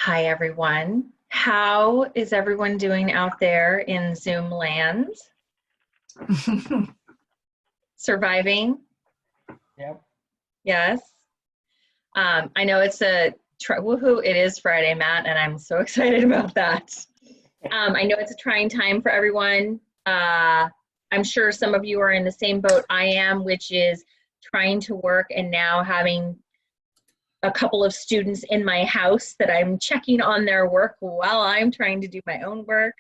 Hi, everyone. How is everyone doing out there in Zoom land? Surviving? Yep. Yes. I know it's woohoo, it is Friday, Matt, and I'm so excited about that. I know it's a trying time for everyone. I'm sure some of you are in the same boat I am, which is trying to work and now having a couple of students in my house that I'm checking on their work while I'm trying to do my own work.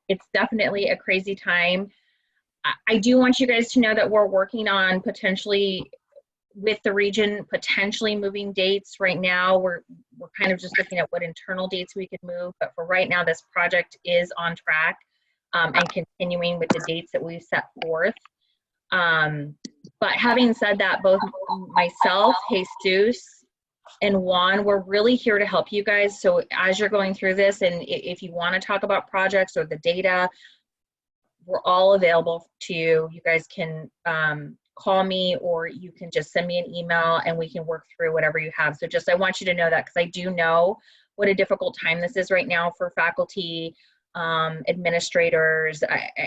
It's definitely a crazy time. I do want you guys to know that we're working on potentially with the region, potentially moving dates. Right now, we're kind of just looking at what internal dates we could move, but for right now, this project is on track and continuing with the dates that we've set forth. But having said that, both myself, Jesus, and Juan, we're really here to help you guys. So as you're going through this, and if you want to talk about projects or the data, we're all available to you. You guys can call me, or you can just send me an email and we can work through whatever you have. So just, I want you to know that, because I do know what a difficult time this is right now for faculty, administrators.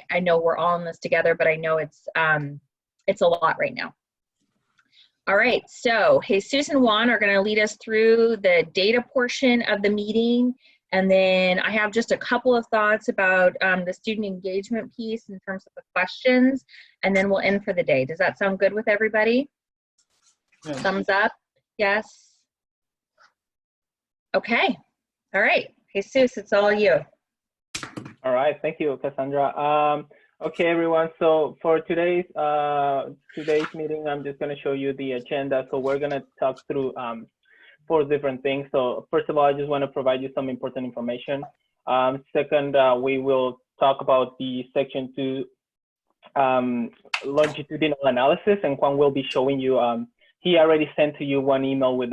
I know we're all in this together, but I know it's a lot right now. All right, so Jesus and Juan are going to lead us through the data portion of the meeting. And then I have just a couple of thoughts about the student engagement piece in terms of the questions, and then we'll end for the day. Does that sound good with everybody? Yeah. Thumbs up? Yes? Okay. All right. Jesus, it's all you. All right. Thank you, Cassandra. Okay, everyone. So for today's meeting, I'm just going to show you the agenda. So we're going to talk through 4 different things. So first of all, I just want to provide you some important information. Second, we will talk about the Section 2 longitudinal analysis, and Juan will be showing you. He already sent to you one email with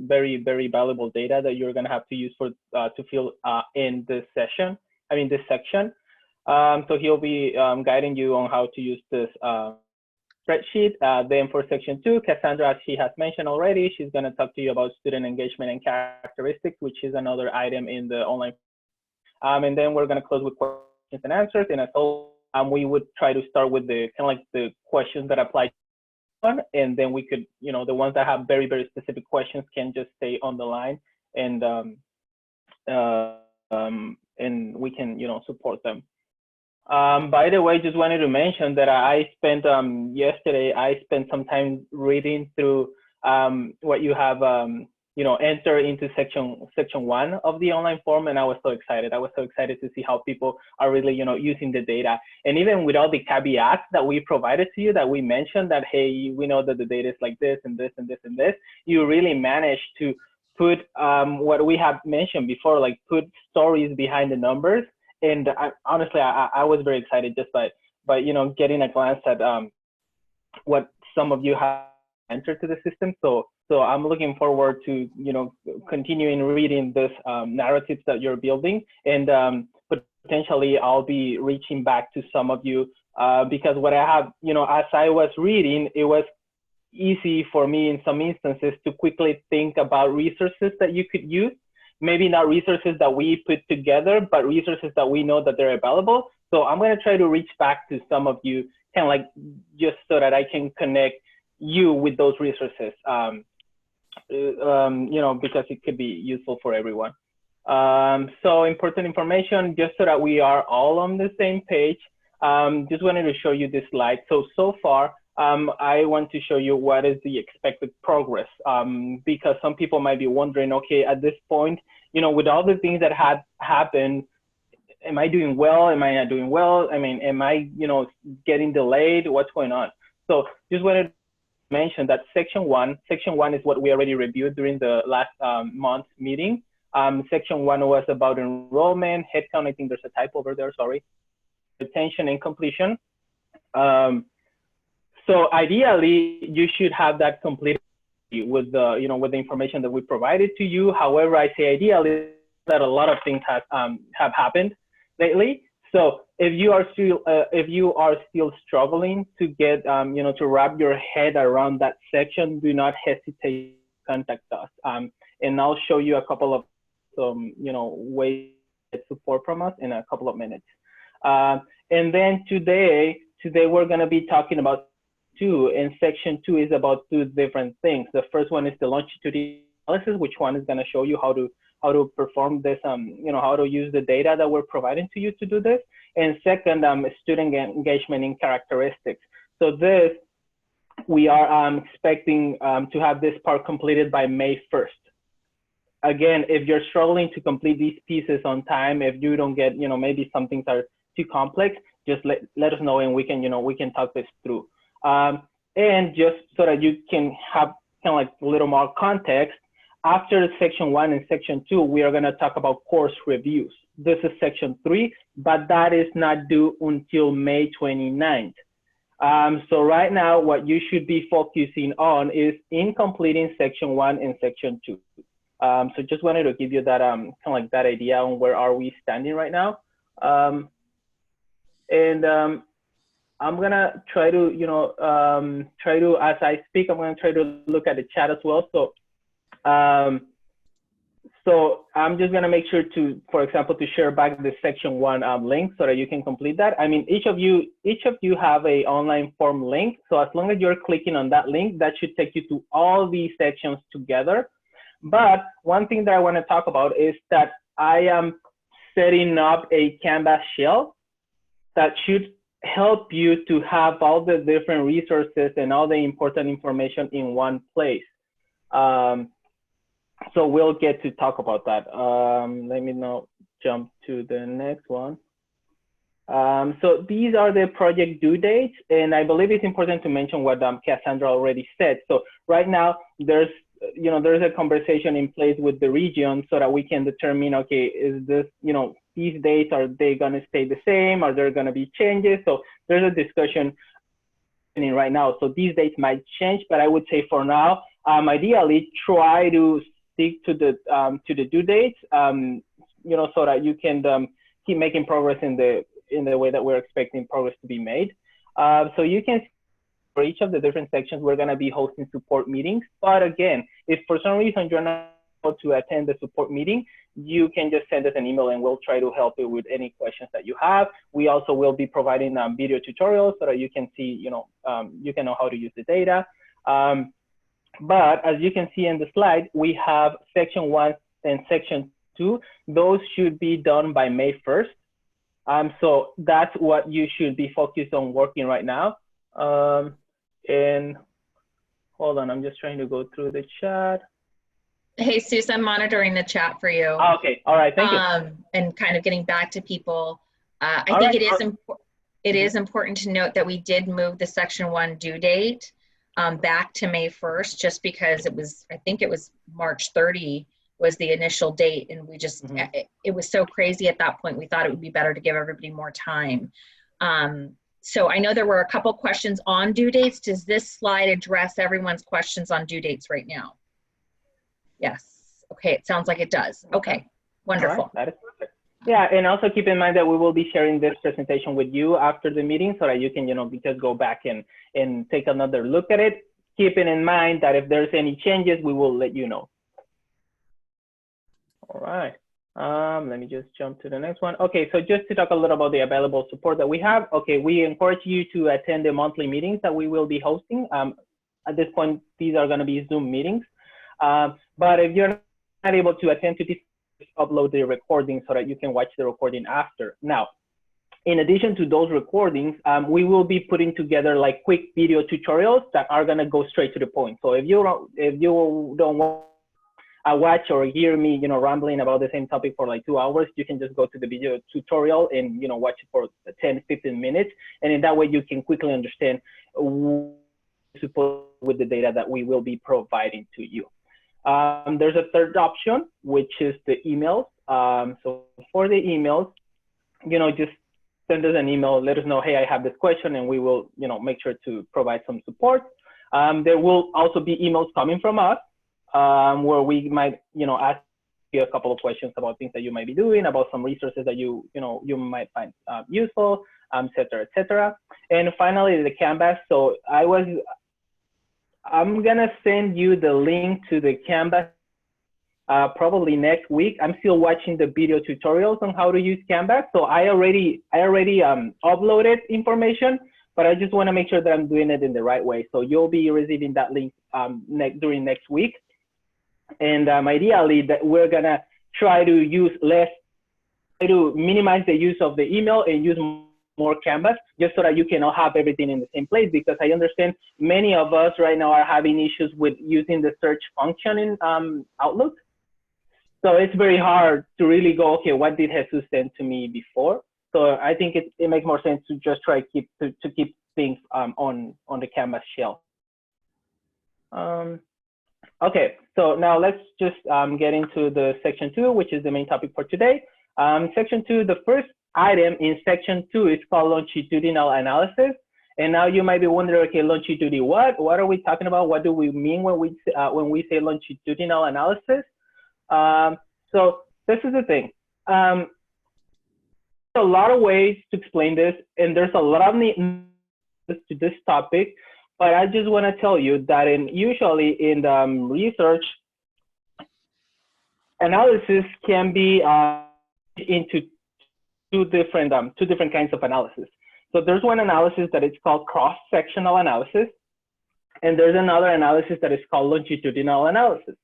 very, very valuable data that you're going to have to use for to fill in this session. I mean, this section. So he'll be guiding you on how to use this spreadsheet. Then for Section 2, Cassandra, as she has mentioned already, she's going to talk to you about student engagement and characteristics, which is another item in the online. And then we're going to close with questions and answers. And as always, we would try to start with the kind of like the questions that apply to one, and then we could, you know, the ones that have very, very specific questions can just stay on the line, and we can, you know, support them. By the way, just wanted to mention that I spent yesterday, I spent some time reading through what you have, you know, enter into section 1 of the online form, and I was so excited. I was so excited to see how people are really, you know, using the data, and even with all the caveats that we provided to you, that we mentioned that, hey, we know that the data is like this and this and this and this, you really managed to put what we have mentioned before, like put stories behind the numbers. And honestly, I was very excited just by you know, getting a glance at what some of you have entered to the system. So I'm looking forward to, you know, continuing reading this narratives that you're building, and potentially I'll be reaching back to some of you because what I have, you know, as I was reading, it was easy for me in some instances to quickly think about resources that you could use. Maybe not resources that we put together, but resources that we know that they're available. So I'm going to try to reach back to some of you, kind of like just so that I can connect you with those resources, you know, because it could be useful for everyone. So important information, just so that we are all on the same page. Just wanted to show you this slide. So far, I want to show you what is the expected progress, because some people might be wondering, okay, at this point, you know, with all the things that had happened, am I doing well? Am I not doing well? I mean, am I, you know, getting delayed? What's going on? So just wanted to mention that section one is what we already reviewed during the last month's meeting. Section 1 was about enrollment, headcount. I think there's a typo over there, sorry. Retention and completion. So ideally, you should have that completed with the, you know, with the information that we provided to you. However, I say ideally that a lot of things have happened lately. So if you are still struggling to get, you know, to wrap your head around that section, do not hesitate to contact us. and I'll show you a couple of ways to get support from us in a couple of minutes. And then today we're going to be talking about two, and section 2 is about two different things. The first one is the longitudinal analysis, which one is going to show you how to perform this, how to use the data that we're providing to you to do this. And second, student engagement and characteristics. So this, we are expecting to have this part completed by May 1st. Again, if you're struggling to complete these pieces on time, if you don't get, maybe some things are too complex, just let us know, and we can talk this through. And just so that you can have kind of like a little more context, after section 1 and section 2, we are going to talk about course reviews. This is section 3, but that is not due until May 29th. So right now, what you should be focusing on is in completing section 1 and section 2. So just wanted to give you that kind of like that idea on where are we standing right now. I'm gonna try to, as I speak, I'm gonna try to look at the chat as well. So, so I'm just gonna make sure to, for example, to share back the section 1 link so that you can complete that. I mean, each of you have a online form link. So as long as you're clicking on that link, that should take you to all these sections together. But one thing that I want to talk about is that I am setting up a Canvas shell that should help you to have all the different resources and all the important information in one place. So we'll get to talk about that. Let me now jump to the next one. So these are the project due dates, and I believe it's important to mention what Cassandra already said. So right now there's a conversation in place with the region so that we can determine, okay, is this, these dates, are they going to stay the same? Are there going to be changes? So there's a discussion happening right now. So these dates might change, but I would say for now, ideally try to stick to the due dates, so that you can keep making progress in the way that we're expecting progress to be made. So you can, for each of the different sections, we're going to be hosting support meetings. But again, if for some reason you're not able to attend the support meeting, you can just send us an email and we'll try to help you with any questions that you have. We also will be providing video tutorials so that you can see, you can know how to use the data. But as you can see in the slide, we have section 1 and section 2. Those should be done by May 1st. So that's what you should be focused on working right now. And hold on, I'm just trying to go through the chat. Hey, Sus, I'm monitoring the chat for you. Okay, all right, thank you. And kind of getting back to people. I think it is important to note that we did move the section 1 due date back to May 1st, just because I think it was March 30 was the initial date, and we just, it was so crazy at that point, we thought it would be better to give everybody more time. So I know there were a couple questions on due dates. Does this slide address everyone's questions on due dates right now? Yes. Okay, it sounds like it does. Okay, wonderful. Right, that is perfect. Yeah, and also keep in mind that we will be sharing this presentation with you after the meeting so that you can, just go back and take another look at it. Keeping in mind that if there's any changes, we will let you know. All right. Let me just jump to the next one. Okay, so just to talk a little about the available support that we have. Okay, we encourage you to attend the monthly meetings that we will be hosting. At this point, these are going to be Zoom meetings. But if you're not able to attend to this, upload the recording so that you can watch the recording after. Now, in addition to those recordings, we will be putting together like quick video tutorials that are going to go straight to the point. So if you don't want watch or hear me, rambling about the same topic for like 2 hours, you can just go to the video tutorial and, watch it for 10, 15 minutes. And in that way, you can quickly understand with the data that we will be providing to you. There's a third option, which is the emails. So for the emails, just send us an email, let us know, hey, I have this question, and we will, make sure to provide some support. There will also be emails coming from us, where we might, ask you a couple of questions about things that you might be doing, about some resources that you might find useful, et cetera, et cetera. And finally, the Canvas. So I'm gonna send you the link to the Canvas probably next week. I'm still watching the video tutorials on how to use Canvas. So I already uploaded information, but I just want to make sure that I'm doing it in the right way. So you'll be receiving that link during next week. And ideally, that we're gonna try to use try to minimize the use of the email and use more Canvas, just so that you can all have everything in the same place. Because I understand many of us right now are having issues with using the search function in Outlook. So it's very hard to really go, okay, what did Jesus send to me before? So I think it makes more sense to just try to keep things on the Canvas shell. Okay, so now let's just get into the section 2, which is the main topic for today. Section 2, the first item in section 2 is called longitudinal analysis. And now you might be wondering, okay, longitudinal what? What are we talking about? What do we mean when we say longitudinal analysis? So this is the thing. There's a lot of ways to explain this, and there's a lot of need to this topic. But I just want to tell you that usually in research, analysis can be into two different kinds of analysis. So there's one analysis that is called cross-sectional analysis, and there's another analysis that is called longitudinal analysis.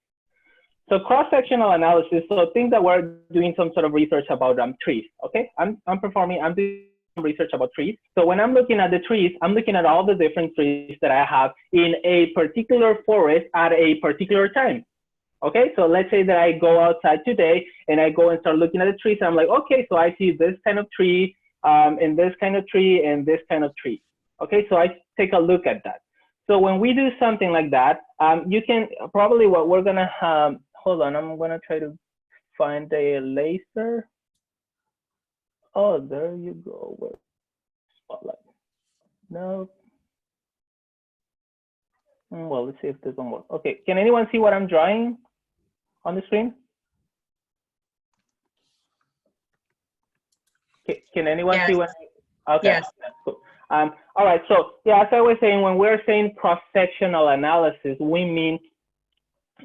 So cross-sectional analysis, so think that we're doing some sort of research about trees, okay? I'm doing research about trees. So when I'm looking at the trees, I'm looking at all the different trees that I have in a particular forest at a particular time. Okay, so let's say that I go outside today and I go and start looking at the trees. And I'm like, okay, so I see this kind of tree, and this kind of tree, and this kind of tree. Okay, so I take a look at that. So when we do something like that, you can probably what we're gonna hold on, I'm gonna try to find a laser. Oh, there you go. Where spotlight? No. Well, let's see if this one works. Okay, can anyone see what I'm drawing on the screen? Can anyone see what? Okay. Yes. Cool. All right. So yeah, as I was saying, when we're saying cross-sectional analysis, we mean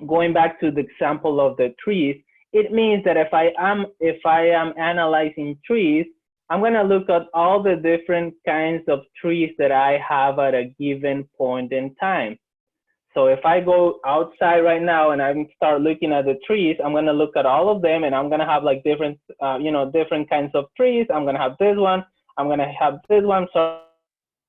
going back to the example of the trees. It means that if I am analyzing trees, I'm going to look at all the different kinds of trees that I have at a given point in time. So if I go outside right now and I start looking at the trees, I'm going to look at all of them, and I'm going to have like different, different kinds of trees. I'm going to have this one. I'm going to have this one. Sort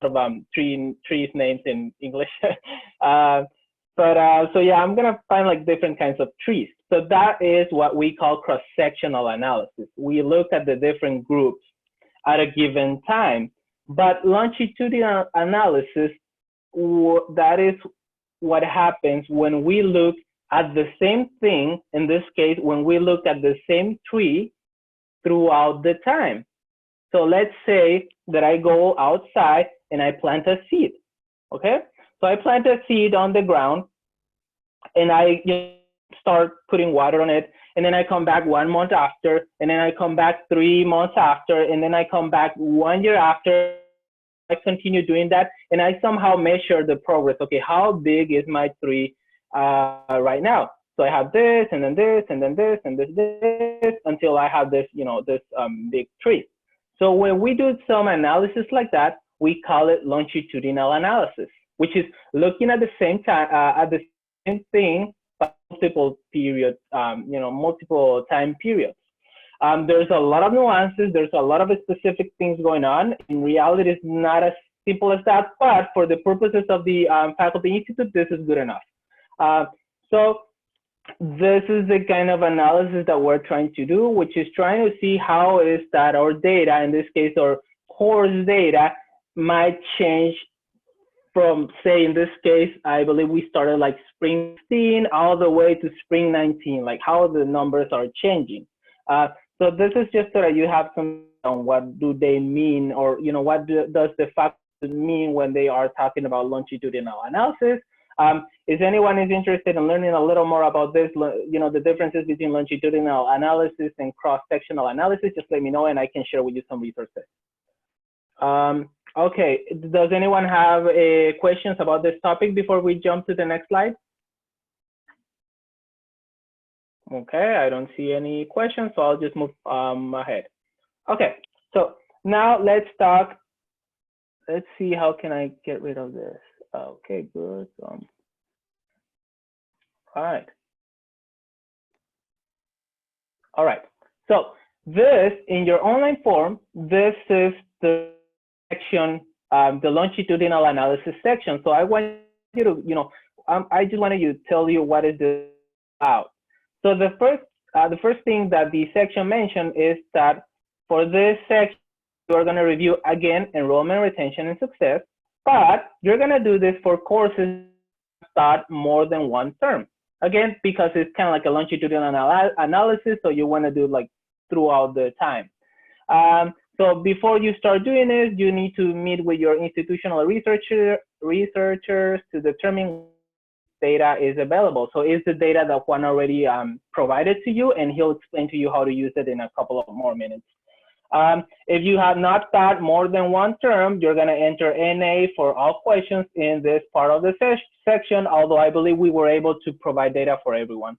of trees names in English. So yeah, I'm going to find like different kinds of trees. So that is what we call cross-sectional analysis. We look at the different groups at a given time. But longitudinal analysis, that is what happens when we look at the same thing. In this case, when we look at the same tree throughout the time. So let's say that I go outside and I plant a seed, okay? So I plant a seed on the ground and I start putting water on it, and then I come back 1 month after, and then I come back 3 months after, and then I come back 1 year after. I continue doing that, and I somehow measure the progress. Okay, how big is my tree right now? So I have this, and then this, and then this, and this, until I have this, this big tree. So when we do some analysis like that, we call it longitudinal analysis, which is looking at the same time, at the same thing, but multiple periods, multiple time periods. There's a lot of nuances. There's a lot of specific things going on. In reality, it's not as simple as that, but for the purposes of the Faculty Institute, this is good enough. So this is the kind of analysis that we're trying to do, which is trying to see how is that our data, in this case, our course data, might change from, say, in this case, I believe we started like spring 16 all the way to spring 19, like how the numbers are changing. So this is just so that you have some on what do they mean, or what does the fact mean when they are talking about longitudinal analysis. If anyone is interested in learning a little more about this, the differences between longitudinal analysis and cross-sectional analysis, just let me know and I can share with you some resources. Okay, does anyone have questions about this topic before we jump to the next slide? Okay, I don't see any questions, so I'll just move ahead. Okay, so now let's talk. Let's see, how can I get rid of this? Okay, good. All right. All right. So this, in your online form, this is the section, the longitudinal analysis section. So I want you to, I just wanted to tell you what is this about. So the first thing that the section mentioned is that for this section, you're going to review again enrollment, retention, and success, but you're going to do this for courses that start more than one term. Again, because it's kind of like a longitudinal analysis, so you want to do like throughout the time. So before you start doing this, you need to meet with your institutional researchers to determine data is available. So is the data that Juan already provided to you, and he'll explain to you how to use it in a couple of more minutes. If you have not taught more than one term, you're going to enter NA for all questions in this part of the section, although I believe we were able to provide data for everyone.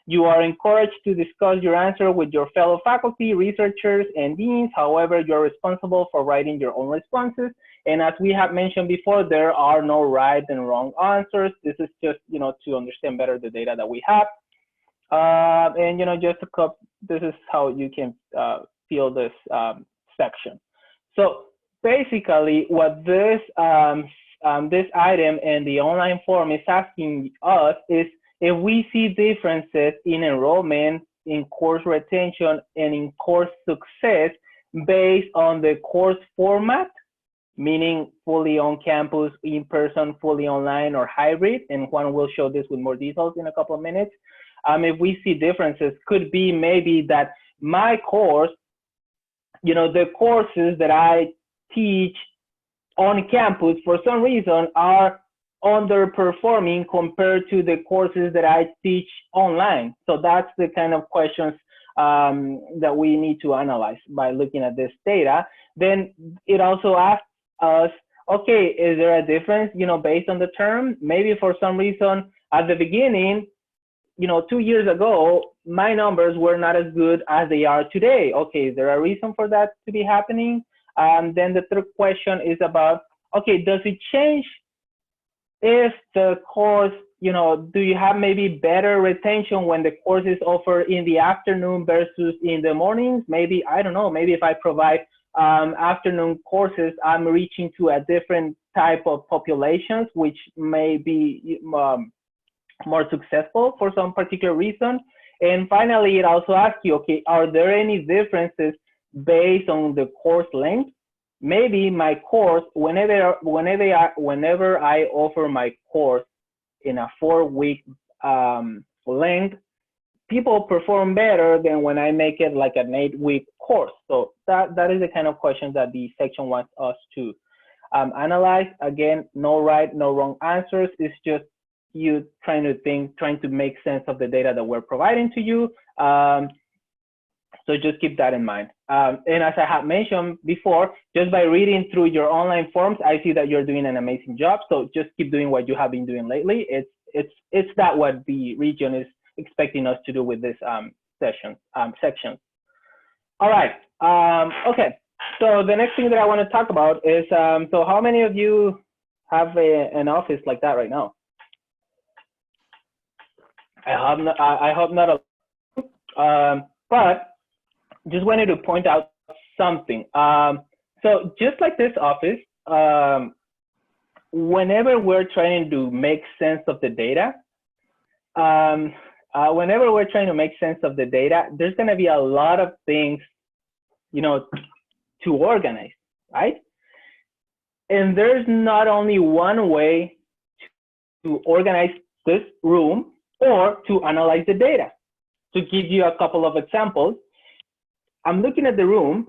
You are encouraged to discuss your answer with your fellow faculty, researchers, and deans. However, you're responsible for writing your own responses. And as we have mentioned before, there are no right and wrong answers. This is just, to understand better the data that we have. And just a couple, this is how you can fill this section. So basically, what this item in the online form is asking us is if we see differences in enrollment, in course retention, and in course success based on the course format, meaning fully on campus, in person, fully online, or hybrid. And Juan will show this with more details in a couple of minutes. If we see differences, could be maybe that my course, the courses that I teach on campus for some reason are underperforming compared to the courses that I teach online. So that's the kind of questions that we need to analyze by looking at this data. Then it also asks us, okay, is there a difference, based on the term? Maybe for some reason at the beginning, 2 years ago, my numbers were not as good as they are today. Okay, is there a reason for that to be happening? Then the third question is about, okay, does it change if the course, do you have maybe better retention when the course is offered in the afternoon versus in the mornings? Maybe, I don't know, maybe if I provide afternoon courses, I'm reaching to a different type of populations, which may be more successful for some particular reason. And finally, it also asks you, okay, are there any differences based on the course length? Maybe my course, whenever I offer my course in a 4-week length, people perform better than when I make it like an 8-week course. So that is the kind of question that the section wants us to analyze. Again, no right, no wrong answers. It's just you trying to make sense of the data that we're providing to you. So just keep that in mind. And as I have mentioned before, just by reading through your online forms, I see that you're doing an amazing job. So just keep doing what you have been doing lately. It's that what the region is expecting us to do with this section. All right. Okay. So the next thing that I want to talk about is, so how many of you have an office like that right now? I hope not. But just wanted to point out something. So just like this office, whenever we're trying to make sense of the data, there's going to be a lot of things, to organize, right? And there's not only one way to organize this room or to analyze the data. To give you a couple of examples, I'm looking at the room,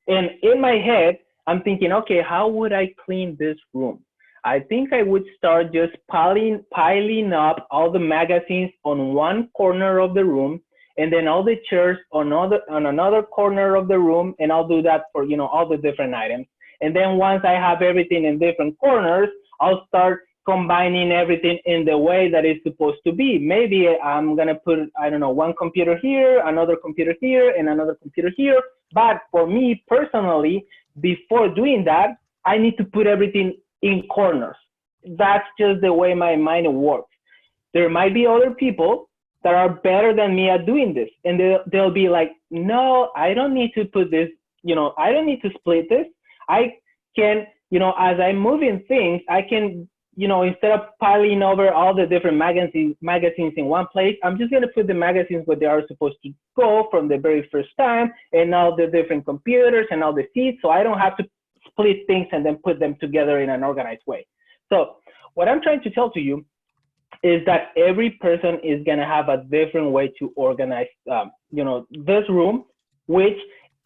and in my head, I'm thinking, okay, how would I clean this room? I think I would start just piling up all the magazines on one corner of the room, and then all the chairs on another corner of the room, and I'll do that for all the different items. And then once I have everything in different corners, I'll start combining everything in the way that it's supposed to be. Maybe I'm gonna put, I don't know, one computer here, another computer here, and another computer here. But for me personally, before doing that, I need to put everything in corners. That's just the way my mind works. There might be other people that are better than me at doing this. And they'll be like, no, I don't need to put this, I don't need to split this. I can, as I'm moving things, I can, instead of piling over all the different magazines in one place, I'm just gonna put the magazines where they are supposed to go from the very first time, and all the different computers and all the seats, so I don't have to split things and then put them together in an organized way. So what I'm trying to tell to you is that every person is gonna have a different way to organize, this room, which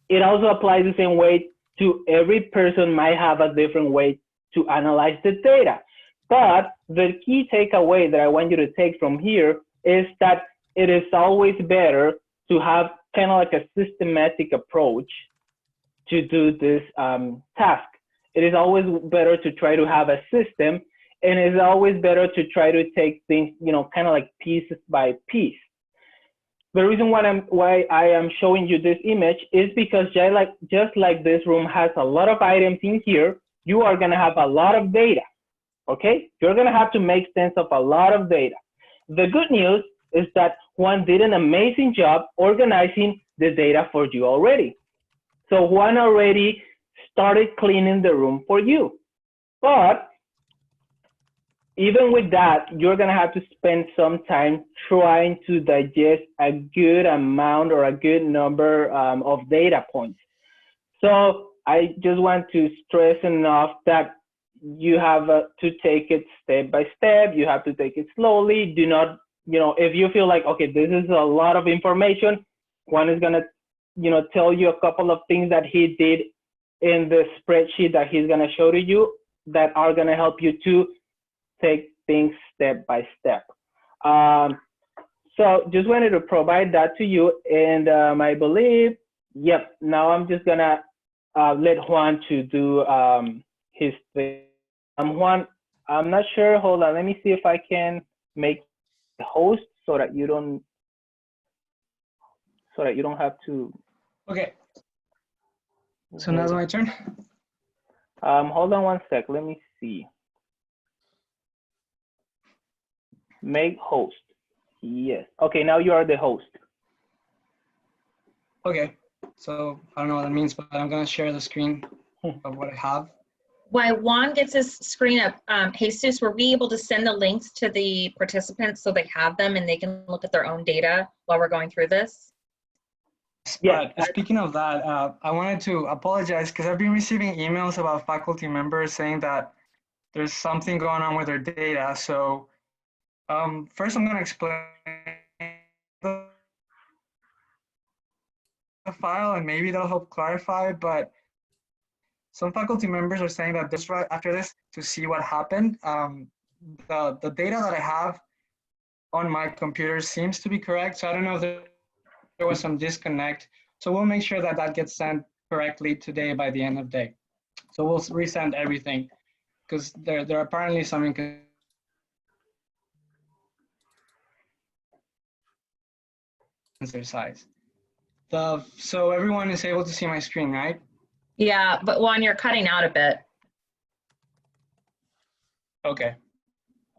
it also applies the same way to every person might have a different way to analyze the data. But the key takeaway that I want you to take from here is that it is always better to have kind of like a systematic approach to do this task. It is always better to try to have a system, and it's always better to try to take things, kind of like pieces by piece. The reason why I am showing you this image is because just like this room has a lot of items in here, you are gonna have a lot of data, okay? You're gonna have to make sense of a lot of data. The good news is that Juan did an amazing job organizing the data for you already. So Juan already started cleaning the room for you. But even with that, you're gonna have to spend some time trying to digest a good amount or a good number of data points. So I just want to stress enough that you have to take it step by step. You have to take it slowly. Do not, if you feel like, okay, this is a lot of information, Juan is gonna, tell you a couple of things that he did in the spreadsheet that he's gonna show to you that are gonna help you to take things step by step. So just wanted to provide that to you. And I believe, yep, now I'm just gonna let Juan to do his thing. Juan, I'm not sure, hold on, let me see if I can make the host so that you don't have to. Okay. So now's my turn. Hold on one sec, let me see. Make host. Yes. Okay, now you are the host. Okay. So I don't know what that means, but I'm going to share the screen of what I have. While Juan gets his screen up, Jesus, were we able to send the links to the participants so they have them and they can look at their own data while we're going through this? Yeah. Speaking of that, I wanted to apologize because I've been receiving emails about faculty members saying that there's something going on with their data. So first I'm going to explain the file and maybe that'll help clarify, but some faculty members are saying that this right after this to see what happened. The data that I have on my computer seems to be correct. So I don't know if there was some disconnect. So we'll make sure that that gets sent correctly today by the end of the day. So we'll resend everything because there are apparently some size. So everyone is able to see my screen, right? Yeah, but Juan, you're cutting out a bit. Okay.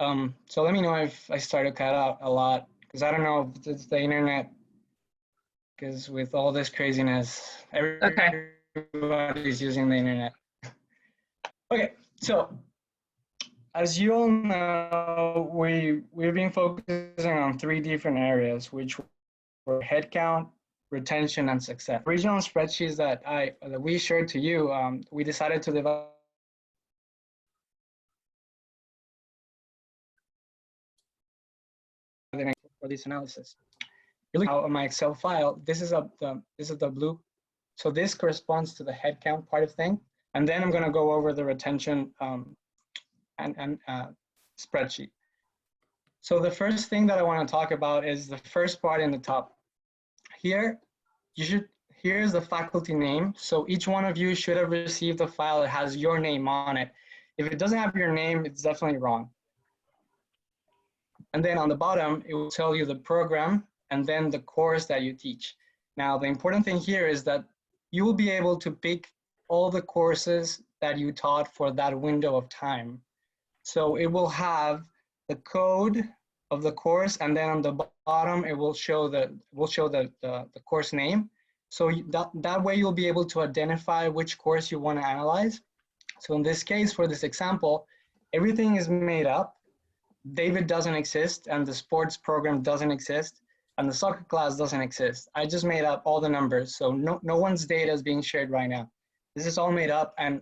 So let me know if I start to cut out a lot because I don't know if it's the internet. Because with all this craziness, everybody's using the internet. Okay, so as you all know, we've been focusing on 3 different areas, which were headcount, retention, and success. Regional spreadsheets that we shared to you, we decided to develop for this analysis. You look at my Excel file. This is the blue. So this corresponds to the headcount part of thing, and then I'm going to go over the retention and spreadsheet. So the first thing that I want to talk about is the first part in the top. Here, here's the faculty name. So each one of you should have received a file that has your name on it. If it doesn't have your name, it's definitely wrong. And then on the bottom, it will tell you the program and then the course that you teach. Now, the important thing here is that you will be able to pick all the courses that you taught for that window of time. So it will have the code of the course, and then on the bottom, it will show the course name. So that way you'll be able to identify which course you want to analyze. So in this case, for this example, everything is made up. David doesn't exist, and the sports program doesn't exist, and the soccer class doesn't exist. I just made up all the numbers, so no one's data is being shared right now. This is all made up, and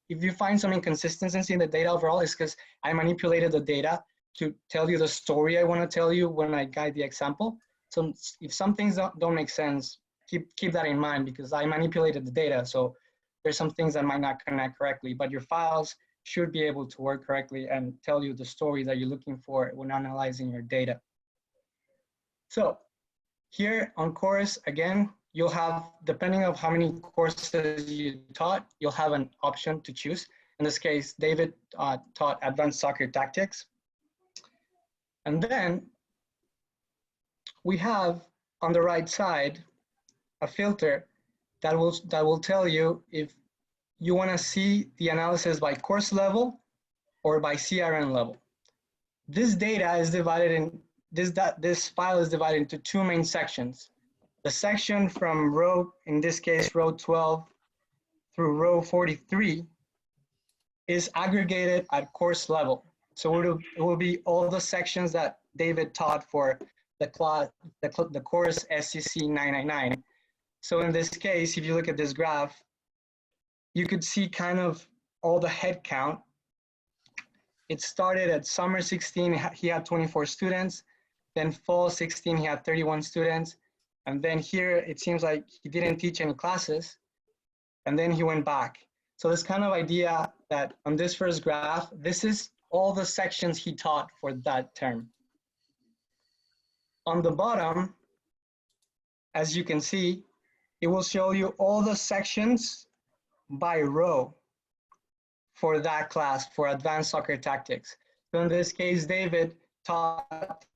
if you find some inconsistency in the data overall, it's because I manipulated the data to tell you the story I want to tell you when I guide the example. So if some things don't make sense, keep that in mind, because I manipulated the data, so there's some things that might not connect correctly, but your files should be able to work correctly and tell you the story that you're looking for when analyzing your data. So here on course, again, you'll have, depending on how many courses you taught, you'll have an option to choose. In this case, David taught advanced soccer tactics. And then we have on the right side a filter that will tell you if you want to see the analysis by course level or by CRN level. This data is divided in, this file is divided into two main sections. The section from row, in this case, row 12 through row 43 is aggregated at course level. So it will be all the sections that David taught for the course SCC 999. So in this case, if you look at this graph, you could see kind of all the head count. It started at summer 16, he had 24 students. Then fall 16, he had 31 students. And then here, it seems like he didn't teach any classes. And then he went back. So this kind of idea that on this first graph, this is all the sections he taught for that term. On the bottom, as you can see, it will show you all the sections by row for that class, for advanced soccer tactics. So in this case, David taught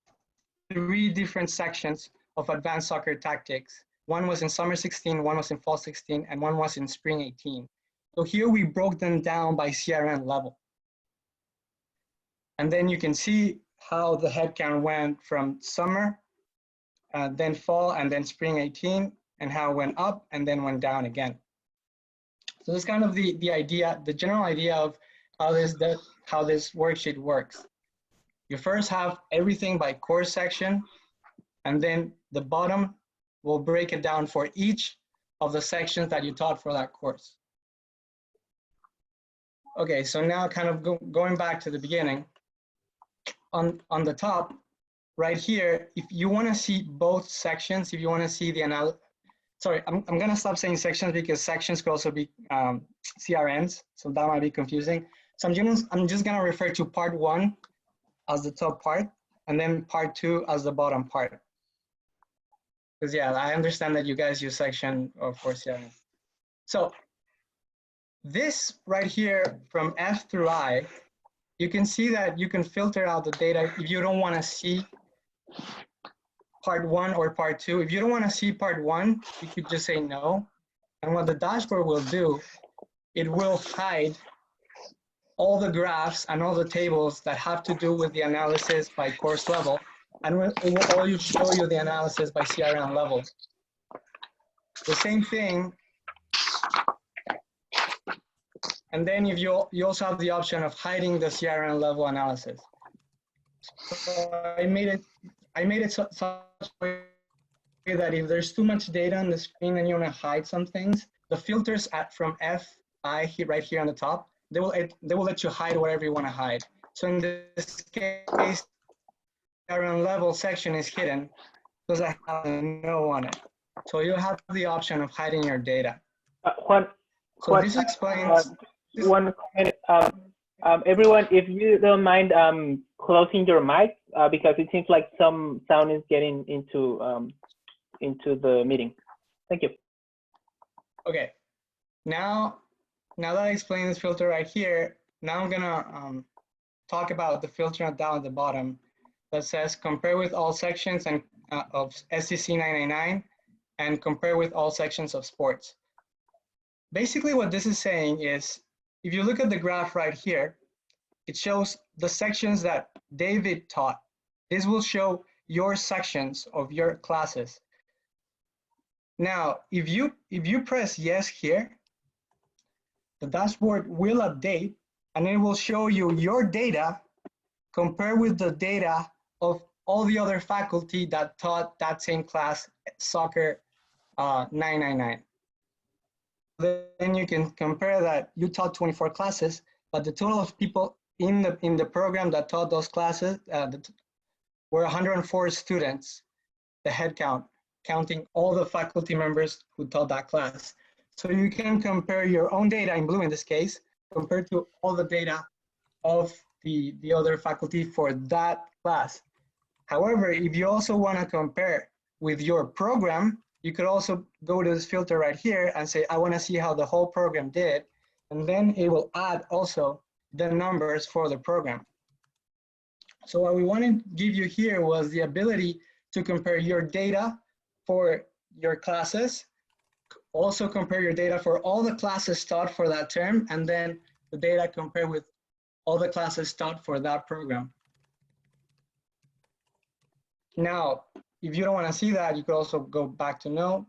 3 different sections of advanced soccer tactics. One was in summer 16, one was in fall 16, and one was in spring 18. So here we broke them down by CRN level. And then you can see how the headcount went from summer, then fall, and then spring 18, and how it went up and then went down again. So this is kind of the idea, the general idea of how this worksheet works. You first have everything by course section, and then the bottom will break it down for each of the sections that you taught for that course. Okay, so now kind of going back to the beginning, on the top, right here, if you want to see both sections, if you want to see the analysis, sorry, I'm going to stop saying sections because sections could also be CRNs, so that might be confusing. So I'm just going to refer to part 1 as the top part, and then part 2 as the bottom part. Because yeah, I understand that you guys use section for CRN. So this right here from F through I, you can see that you can filter out the data if you don't want to see part 1 or part 2. If you don't want to see part 1, you could just say no. And what the dashboard will do, it will hide all the graphs and all the tables that have to do with the analysis by course level, and it will only show you the analysis by CRN level. The same thing. And then if you also have the option of hiding the CRN level analysis. So I made it such a way that if there's too much data on the screen and you want to hide some things, the filters from FI right here on the top, they will let you hide whatever you want to hide. So in this case, CRN level section is hidden because I have a no on it. So you have the option of hiding your data. This explains. One minute. Everyone, if you don't mind closing your mic, because it seems like some sound is getting into the meeting. Thank you. Okay. Now that I explained this filter right here, now I'm gonna talk about the filter down at the bottom. that says compare with all sections and of SCC 999 and compare with all sections of sports. Basically what this is saying is, if you look at the graph right here, it shows the sections that David taught. This will show your sections of your classes. Now, if you press yes here, the dashboard will update and it will show you your data compared with the data of all the other faculty that taught that same class, soccer 999. Then you can compare that you taught 24 classes, but the total of people in the program that taught those classes were 104 students, the head count, counting all the faculty members who taught that class. So you can compare your own data in blue in this case, compared to all the data of the other faculty for that class. However, if you also want to compare with your program, you could also go to this filter right here and say, I want to see how the whole program did. And then it will add also the numbers for the program. So what we want to give you here was the ability to compare your data for your classes, also compare your data for all the classes taught for that term, and then the data compared with all the classes taught for that program. Now, if you don't want to see that, you could also go back to no.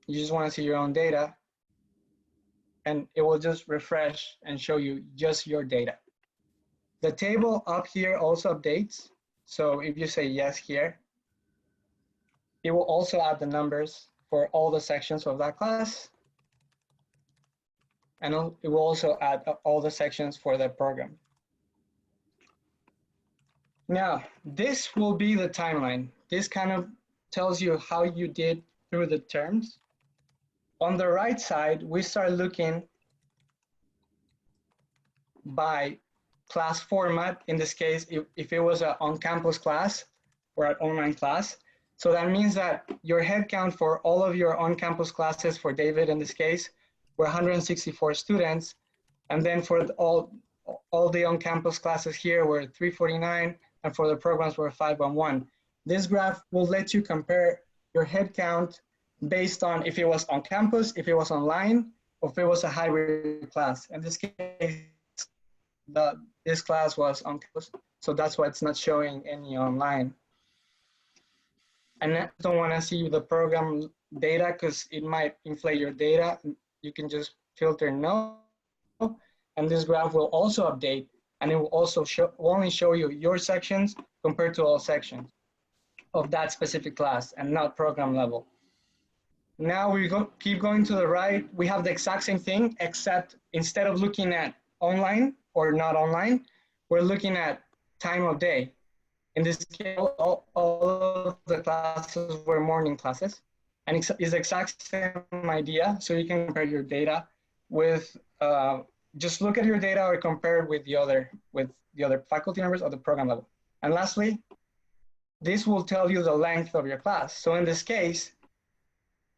You just want to see your own data, and it will just refresh and show you just your data. The table up here also updates. So if you say yes here, it will also add the numbers for all the sections of that class. And it will also add all the sections for the program. Now, this will be the timeline. This kind of tells you how you did through the terms. On the right side, we start looking by class format. In this case, if it was an on-campus class or an online class. So that means that your head count for all of your on-campus classes, for David in this case, were 164 students. And then for all the on-campus classes here were 349, and for the programs were 511. This graph will let you compare your head count based on if it was on campus, if it was online, or if it was a hybrid class. In this case, this class was on campus, so that's why it's not showing any online. And I don't want to see the program data because it might inflate your data. You can just filter no, and this graph will also update, and it will also only show you your sections compared to all sections of that specific class and not program level. Now we keep going to the right. We have the exact same thing, except instead of looking at online or not online, we're looking at time of day. In this case, all of the classes were morning classes, and it's the exact same idea. So you can compare your data with, just look at your data or compare it with the other faculty members of the program level. And lastly, this will tell you the length of your class. So in this case,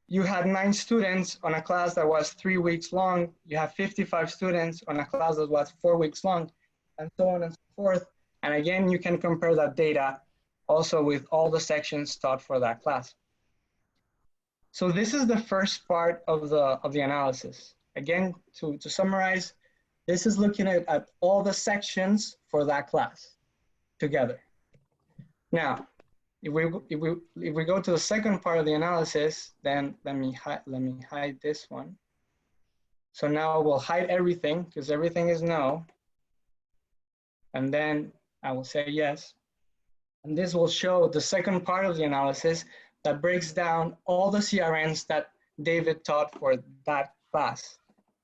you had 9 students on a class that was 3 weeks long. You have 55 students on a class that was 4 weeks long, and so on and so forth. And again, you can compare that data also with all the sections taught for that class. So this is the first part of the analysis. Again, to summarize, this is looking at all the sections for that class together. Now, if we go to the second part of the analysis, then let me hide this one. So now we'll hide everything because everything is no. And then I will say yes. And this will show the second part of the analysis that breaks down all the CRNs that David taught for that class.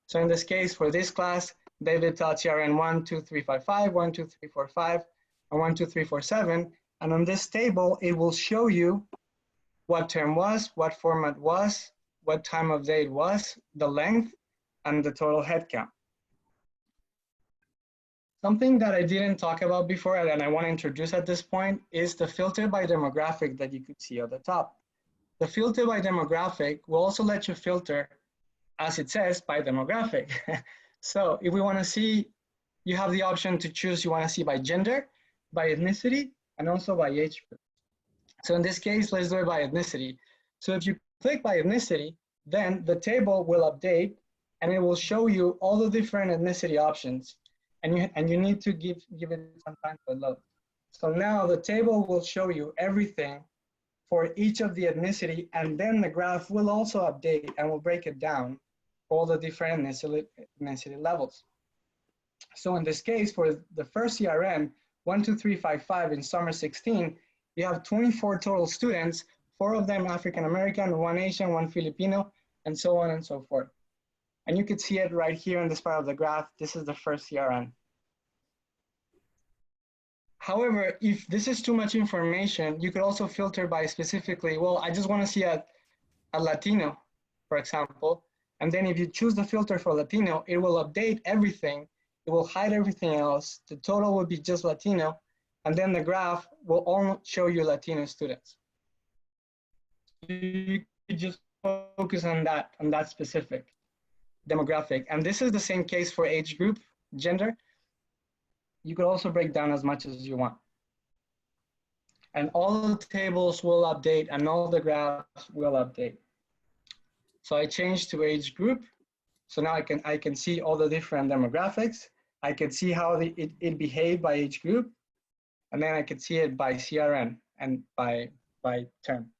So in this case, for this class, David taught CRN 12355, 12345, and 12347. And on this table, it will show you what term was, what format was, what time of day it was, the length, and the total head count. Something that I didn't talk about before and I want to introduce at this point is the filter by demographic that you could see at the top. The filter by demographic will also let you filter, as it says, by demographic. So if we want to see, you have the option to choose you want to see by gender, by ethnicity, and also by age group. So in this case, let's do it by ethnicity. So if you click by ethnicity, then the table will update and it will show you all the different ethnicity options. And you need to give it some time to load. So now the table will show you everything for each of the ethnicity, and then the graph will also update and will break it down, all the different ethnicity levels. So in this case, for the first CRN, 12355 in summer 16, you have 24 total students, 4 of them African American, 1 Asian, 1 Filipino, and so on and so forth. And you could see it right here in this part of the graph. This is the first CRN. However, if this is too much information, you could also filter by specifically, well, I just want to see a Latino, for example. And then if you choose the filter for Latino, it will update everything. It will hide everything else. The total will be just Latino. And then the graph will only show you Latino students. You could just focus on that specific demographic. And this is the same case for age group, gender. You could also break down as much as you want. And all the tables will update and all the graphs will update. So I changed to age group. So now I can see all the different demographics. I can see how it behaved by age group. And then I can see it by CRN and by term.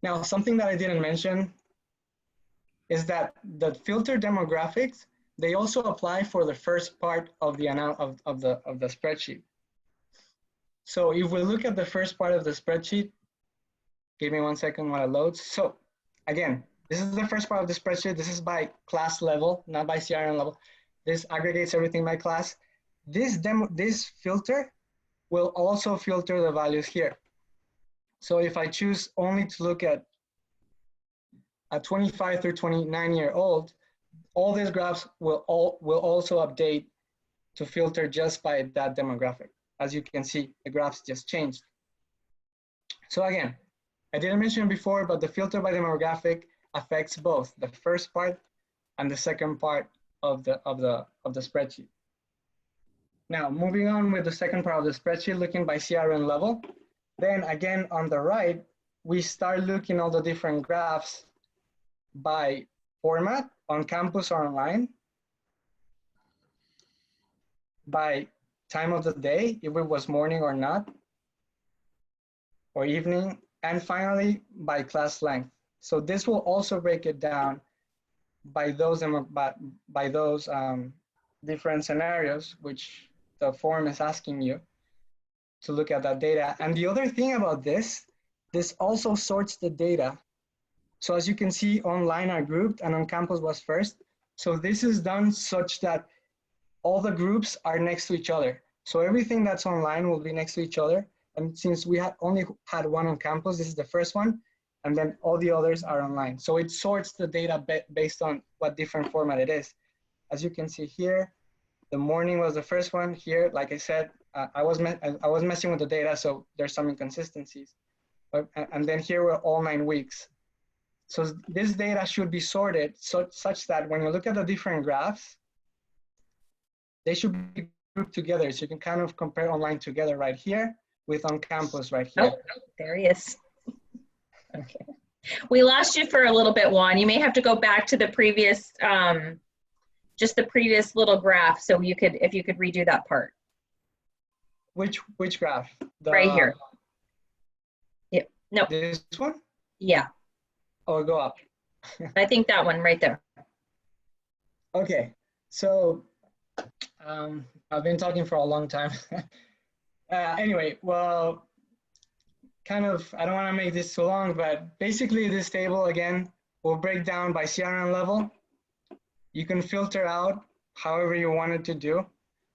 Now, something that I didn't mention is that the filter demographics, they also apply for the first part of the spreadsheet. So if we look at the first part of the spreadsheet, give me 1 second while it loads. So again, this is the first part of the spreadsheet. This is by class level, not by CRN level. This aggregates everything by class. This filter will also filter the values here. So if I choose only to look at a 25 through 29-year-old, all these graphs will also update to filter just by that demographic. As you can see, the graphs just changed. So again, I didn't mention before, but the filter by demographic affects both the first part and the second part of the spreadsheet. Now, moving on with the second part of the spreadsheet, looking by CRN level, then again on the right, we start looking all the different graphs by format, on campus or online, by time of the day, if it was morning or not, or evening, and finally by class length. So this will also break it down by those different scenarios, which the form is asking you to look at that data. And the other thing about this also sorts the data. So as you can see, online are grouped and on campus was first. So this is done such that all the groups are next to each other. So everything that's online will be next to each other. And since we only had one on campus, this is the first one, and then all the others are online. So it sorts the data based on what different format it is. As you can see here, the morning was the first one. Here, like I said, I was messing with the data, so there's some inconsistencies. And then here were all 9 weeks. So this data should be sorted such that when you look at the different graphs, they should be grouped together. So you can kind of compare online together right here with on campus right here. Oh, there he is. Okay. We lost you for a little bit, Juan. You may have to go back to the previous, just the previous little graph. So you could, if you could redo that part. Which graph? Right here. Yep. No. This one? Yeah. Oh, go up. I think that one right there. Okay. So I've been talking for a long time. Anyway, well, kind of, I don't want to make this too long, but basically this table, again, will break down by CRN level. You can filter out however you want it to do.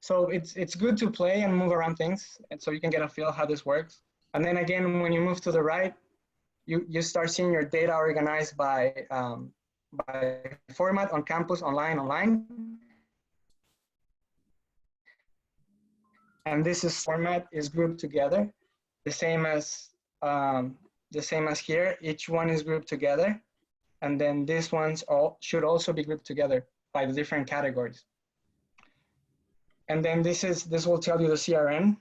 So it's good to play and move around things, and so you can get a feel how this works. And then again, when you move to the right, you start seeing your data organized by format, on campus, online. And this format is grouped together, the same as here. Each one is grouped together, and then these ones should also be grouped together by the different categories. And then this will tell you the CRN.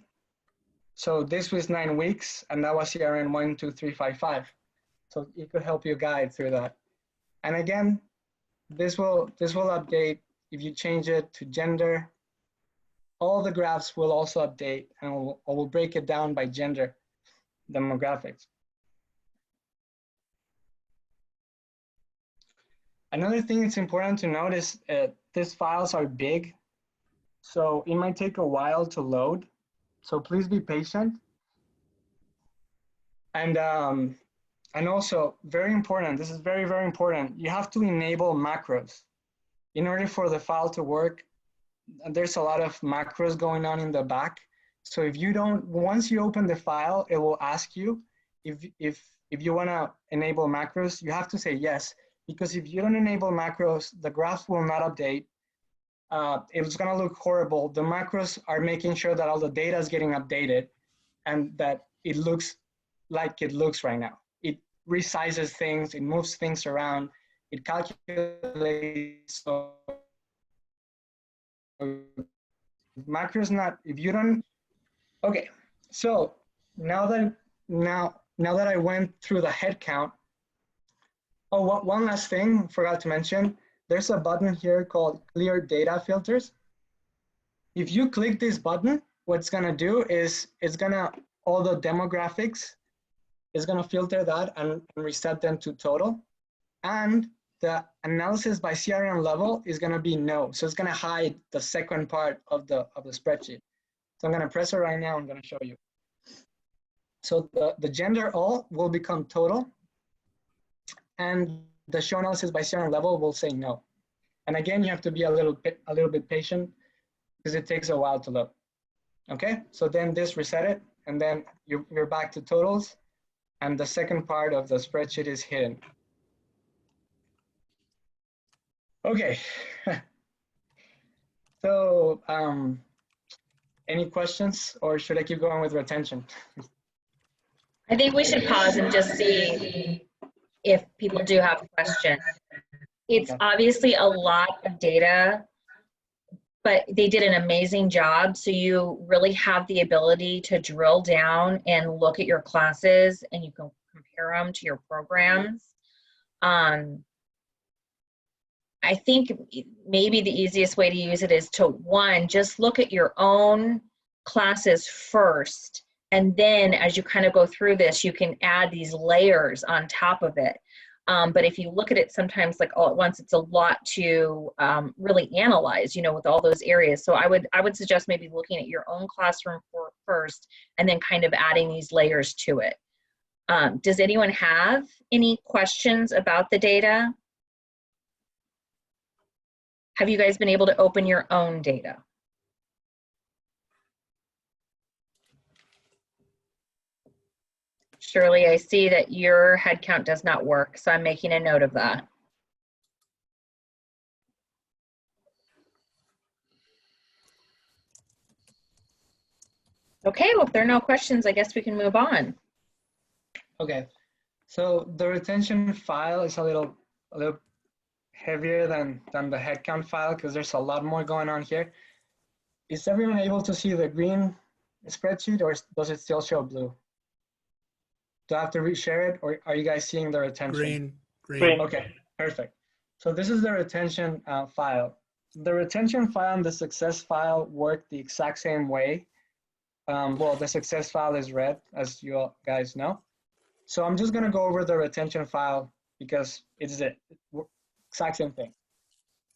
So this was 9 weeks, and that was CRN 1, 2, 3, 5, 5. So it could help you guide through that. And again, this will update if you change it to gender. All the graphs will also update, and we'll break it down by gender demographics. Another thing it's important to notice, these files are big, so it might take a while to load. So please be patient. And also very important, this is very, very important. You have to enable macros. In order for the file to work, there's a lot of macros going on in the back. So if you don't, once you open the file, it will ask you if you wanna enable macros, you have to say yes, because if you don't enable macros, the graphs will not update. It's gonna look horrible. The macros are making sure that all the data is getting updated and that it looks like it looks right now. It resizes things, it moves things around, it calculates. So macros not, if you don't, okay. So now that I went through the head count, oh, one last thing, forgot to mention, there's a button here called Clear Data Filters. If you click this button, what it's gonna do is it's gonna, all the demographics, is gonna filter that and reset them to total. And the analysis by CRN level is gonna be no. So it's gonna hide the second part of the spreadsheet. So I'm gonna press it right now, I'm gonna show you. So the gender all will become total, and the show analysis by CRN level will say no. And again, you have to be a little bit patient because it takes a while to load. Okay, so then this reset it, and then you're back to totals, and the second part of the spreadsheet is hidden. Okay. So any questions, or should I keep going with retention? I think we should pause and just see if people do have questions. It's obviously a lot of data, but they did an amazing job. So you really have the ability to drill down and look at your classes, and you can compare them to your programs. I think maybe the easiest way to use it is to, one, just look at your own classes first. And then as you kind of go through this, you can add these layers on top of it. But if you look at it sometimes like all at once, it's a lot to really analyze, you know, with all those areas. So I would suggest maybe looking at your own classroom first, and then kind of adding these layers to it. Does anyone have any questions about the data? Have you guys been able to open your own data? Shirley, I see that your head count does not work, so I'm making a note of that. Okay, well, if there are no questions, I guess we can move on. Okay, so the retention file is a little heavier than the headcount file because there's a lot more going on here. Is everyone able to see the green spreadsheet, or does it still show blue? Do I have to reshare it, or are you guys seeing the retention? Green. Okay, perfect. So this is the retention file. The retention file and the success file work the exact same way. Well, the success file is red, as you all guys know. So I'm just gonna go over the retention file because it's the exact same thing.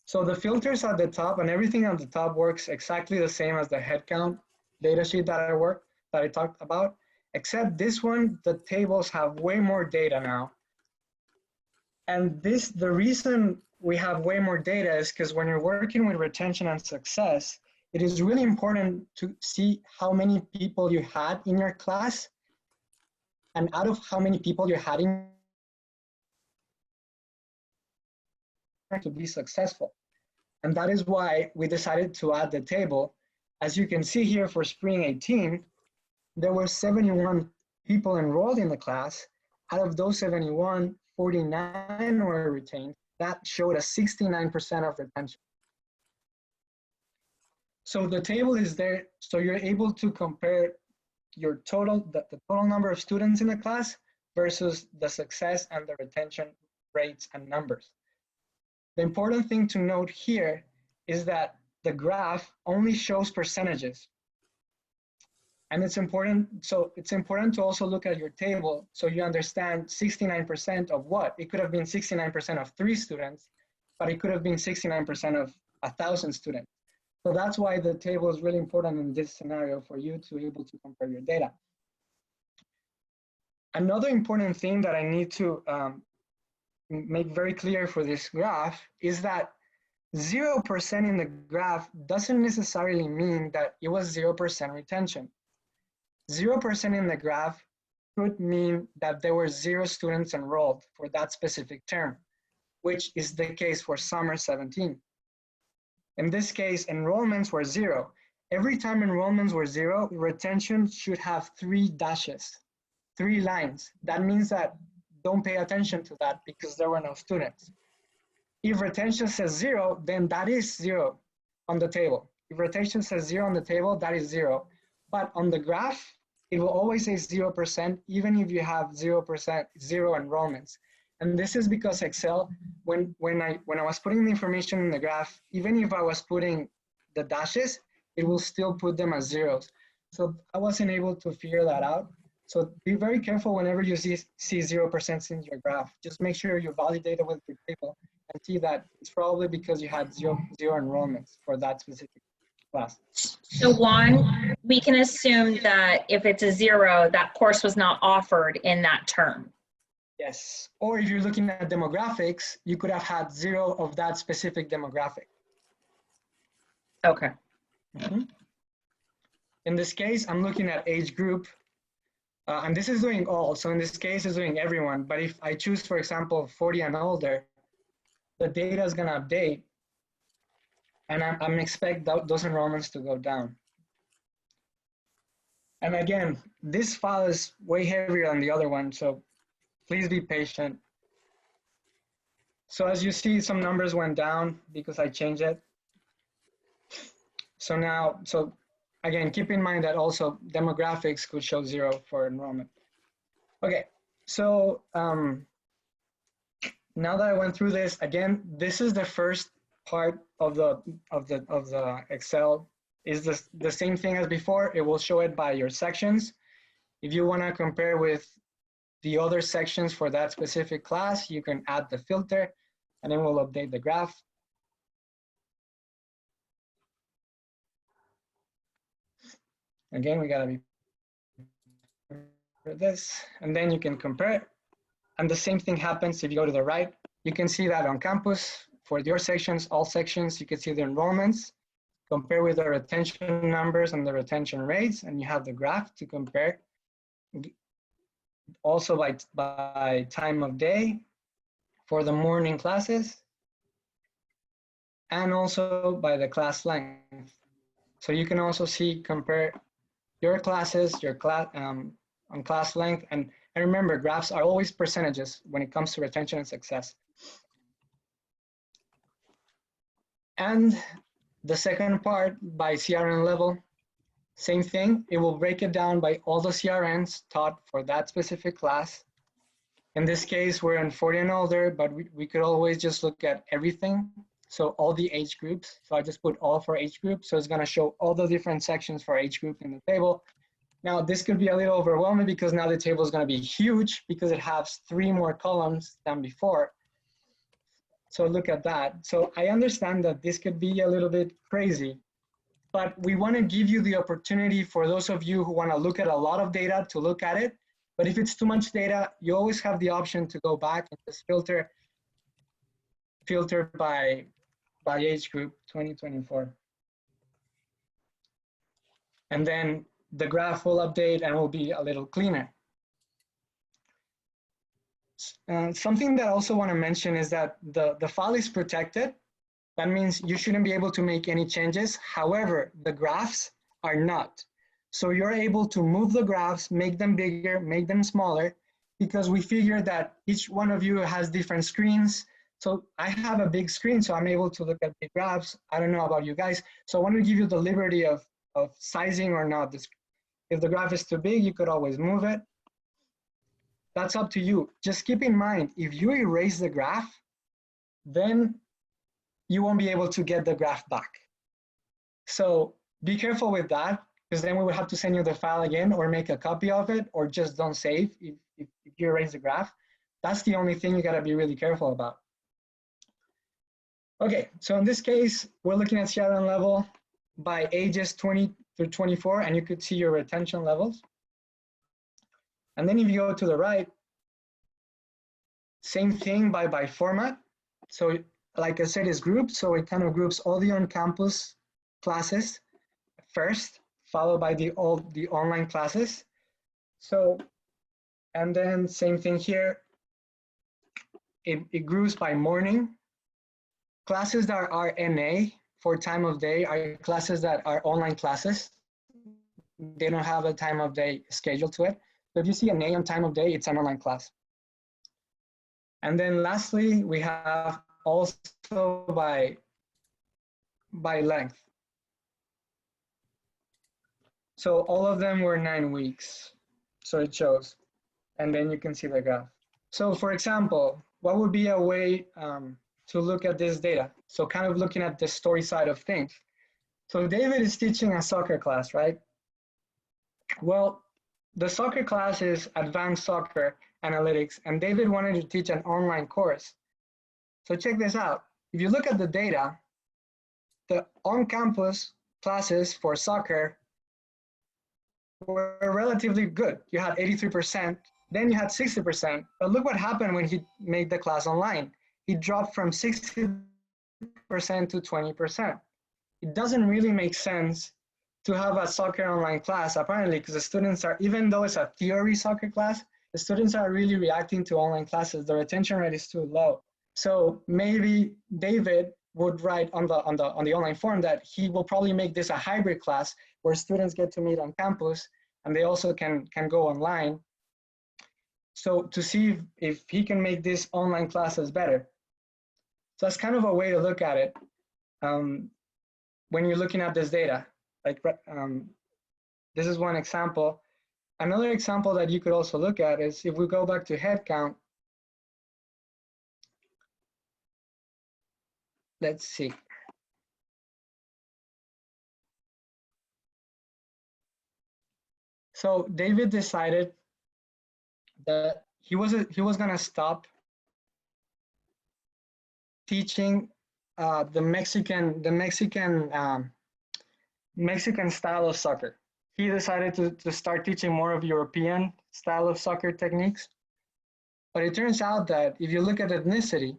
So the filters at the top and everything on the top works exactly the same as the headcount datasheet that I talked about, except this one, the tables have way more data now. And the reason we have way more data is because when you're working with retention and success, it is really important to see how many people you had in your class, and out of how many people you had in to be successful. And that is why we decided to add the table. As you can see here for spring 18, there were 71 people enrolled in the class. Out of those 71, 49 were retained. That showed a 69% of retention. So the table is there, so you're able to compare your total, the total number of students in the class versus the success and the retention rates and numbers. The important thing to note here is that the graph only shows percentages. And it's important to also look at your table so you understand 69% of what. It could have been 69% of 3 students, but it could have been 69% of 1,000 students. So that's why the table is really important in this scenario for you to be able to compare your data. Another important thing that I need to make very clear for this graph is that 0% in the graph doesn't necessarily mean that it was 0% retention. 0% in the graph could mean that there were 0 students enrolled for that specific term, which is the case for summer 17. In this case, enrollments were 0. Every time enrollments were 0, retention should have 3 dashes, 3 lines. That means that don't pay attention to that because there were no students. If retention says 0, then that is 0 on the table. If retention says 0 on the table, that is 0. But on the graph, it will always say 0%, even if you have 0%, 0 enrollments. And this is because Excel, when I was putting the information in the graph, even if I was putting the dashes, it will still put them as zeros. So I wasn't able to figure that out. So be very careful whenever you see 0% in your graph. Just make sure you validate it with your table and see that it's probably because you had zero enrollments for that specific class. So Juan, we can assume that if it's a 0, that course was not offered in that term. Yes, or if you're looking at demographics, you could have had 0 of that specific demographic. Okay. Mm-hmm. In this case, I'm looking at age group, and this is doing all. So in this case, it's doing everyone. But if I choose, for example, 40 and older, the data is going to update, and I'm expect those enrollments to go down. And again, this file is way heavier than the other one, so please be patient. So as you see, some numbers went down because I changed it. So now, again, keep in mind that also demographics could show 0 for enrollment. Okay, so now that I went through this, again, this is the first part of the Excel. Is the same thing as before. It will show it by your sections. If you want to compare with the other sections for that specific class, you can add the filter, and then we'll update the graph. Again, we gotta be for this, and then you can compare it. And the same thing happens if you go to the right. You can see that on campus, for your sections, all sections, you can see the enrollments, compare with the retention numbers and the retention rates, and you have the graph to compare. Also by time of day for the morning classes, and also by the class length. So you can also see, compare your classes, your class on class length, and remember, graphs are always percentages when it comes to retention and success. And the second part, by CRN level, same thing. It will break it down by all the CRNs taught for that specific class. In this case, we're in 40 and older, but we could always just look at everything. So all the age groups. So I just put all for age group. So it's going to show all the different sections for age group in the table. Now, this could be a little overwhelming because now the table is going to be huge because it has 3 more columns than before. So look at that. So I understand that this could be a little bit crazy, but we want to give you the opportunity for those of you who want to look at a lot of data to look at it. But if it's too much data, you always have the option to go back and just filter by age group 2024. And then the graph will update and will be a little cleaner. Something that I also want to mention is that the file is protected. That means you shouldn't be able to make any changes. However, the graphs are not. So you're able to move the graphs, make them bigger, make them smaller, because we figured that each one of you has different screens. So I have a big screen, so I'm able to look at big graphs. I don't know about you guys. So I want to give you the liberty of sizing or not If the graph is too big, you could always move it. That's up to you. Just keep in mind, if you erase the graph, then you won't be able to get the graph back. So be careful with that, because then we would have to send you the file again or make a copy of it, or just don't save if you erase the graph. That's the only thing you gotta be really careful about. Okay, so in this case, we're looking at CRN level by ages 20 through 24, and you could see your retention levels. And then if you go to the right, same thing by format. So like I said, it's grouped, so it kind of groups all the on-campus classes first, followed by all the online classes. So, and then same thing here, it groups by morning. Classes that are NA for time of day are classes that are online classes. They don't have a time of day schedule to it. So if you see an A on time of day, it's an online class. And then lastly, we have also by length. So all of them were 9 weeks. So it shows, and then you can see the graph. So for example, what would be a way to look at this data? So kind of looking at the story side of things. So David is teaching a soccer class, right? Well, the soccer class is advanced soccer analytics, and David wanted to teach an online course. So check this out. If you look at the data, the on-campus classes for soccer were relatively good. You had 83%, then you had 60%, but look what happened when he made the class online. He dropped from 60% to 20%. It doesn't really make sense to have a soccer online class, apparently, because the students are, even though it's a theory soccer class, the students are really reacting to online classes. The retention rate is too low. So maybe David would write on the online form that he will probably make this a hybrid class where students get to meet on campus and they also can go online. So to see if he can make this online classes better. So that's kind of a way to look at it when you're looking at this data. Like this is one example. Another example that you could also look at is if we go back to headcount. Let's see. So David decided that he was going to stop teaching the Mexican style of soccer. He decided to start teaching more of European style of soccer techniques. But it turns out that if you look at ethnicity,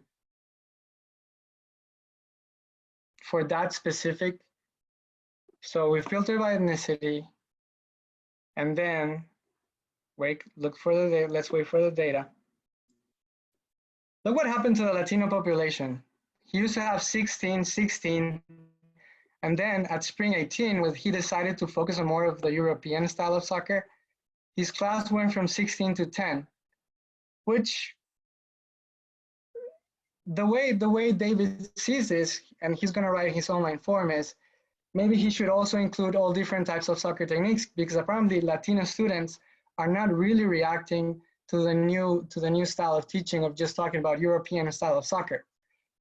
for that specific, so we filter by ethnicity, and then let's wait for the data. Look what happened to the Latino population. He used to have 16, 16, and then at spring 18, when he decided to focus on more of the European style of soccer, his class went from 16 to 10, which the way David sees this, and he's going to write his online form, is maybe he should also include all different types of soccer techniques, because apparently Latino students are not really reacting to the new style of teaching of just talking about European style of soccer.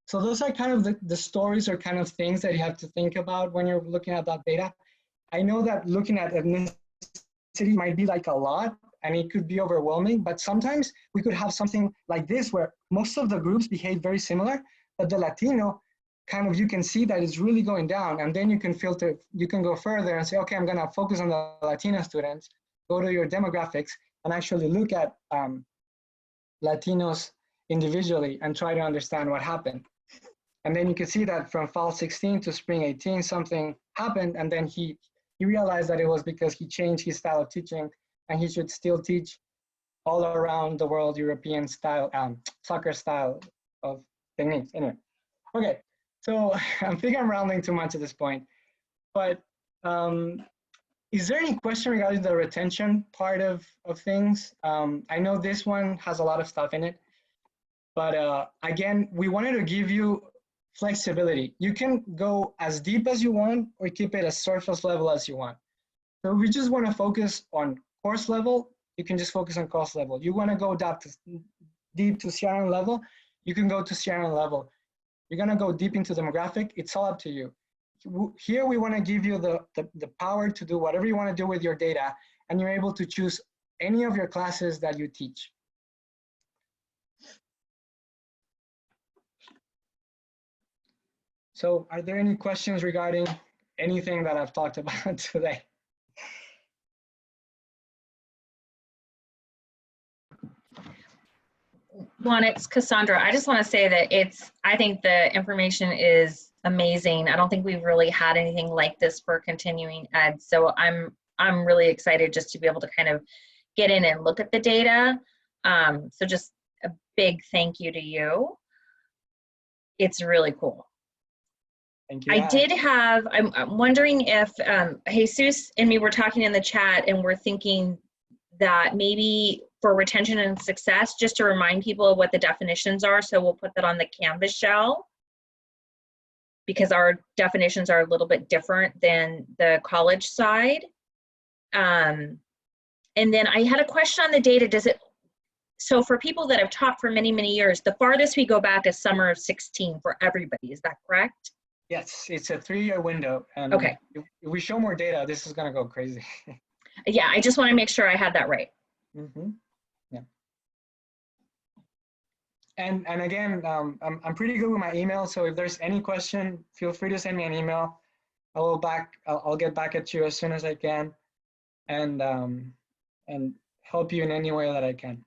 So those are kind of the stories or kind of things that you have to think about when you're looking at that data. I know that looking at ethnicity might be like a lot and it could be overwhelming, but sometimes we could have something like this where most of the groups behave very similar, but the Latino kind of, you can see that it's really going down, and then you can filter, you can go further and say, okay, I'm gonna focus on the Latino students, go to your demographics and actually look at Latinos individually and try to understand what happened. And then you can see that from fall 16 to spring 18, something happened, and then he realized that it was because he changed his style of teaching, and he should still teach all around the world European style, soccer style of techniques. Anyway, okay, so I think I'm rambling too much at this point, but is there any question regarding the retention part of things? I know this one has a lot of stuff in it, but again, we wanted to give you flexibility. You can go as deep as you want or keep it as surface level as you want. So if you just want to focus on course level, you can just focus on course level. You want to go deep to CRM level, you can go to CRM level. You're going to go deep into demographic, it's all up to you. Here we want to give you the power to do whatever you want to do with your data, and you're able to choose any of your classes that you teach. So are there any questions regarding anything that I've talked about today? Juan, it's Cassandra. I just want to say that I think the information is amazing. I don't think we've really had anything like this for continuing ed. So I'm really excited just to be able to kind of get in and look at the data. So just a big thank you to you. It's really cool. Thank you. I did have, I'm wondering if Jesus and me were talking in the chat, and we're thinking that maybe for retention and success, just to remind people of what the definitions are. So we'll put that on the Canvas shell, because our definitions are a little bit different than the college side. And then I had a question on the data. So for people that have taught for many, many years, the farthest we go back is summer of 16 for everybody. Is that correct? Yes, it's a 3-year window. And okay. If we show more data, this is going to go crazy. Yeah, I just want to make sure I had that right. Mm-hmm. Yeah. And again, I'm pretty good with my email. So if there's any question, feel free to send me an email. I'll get back at you as soon as I can, and help you in any way that I can.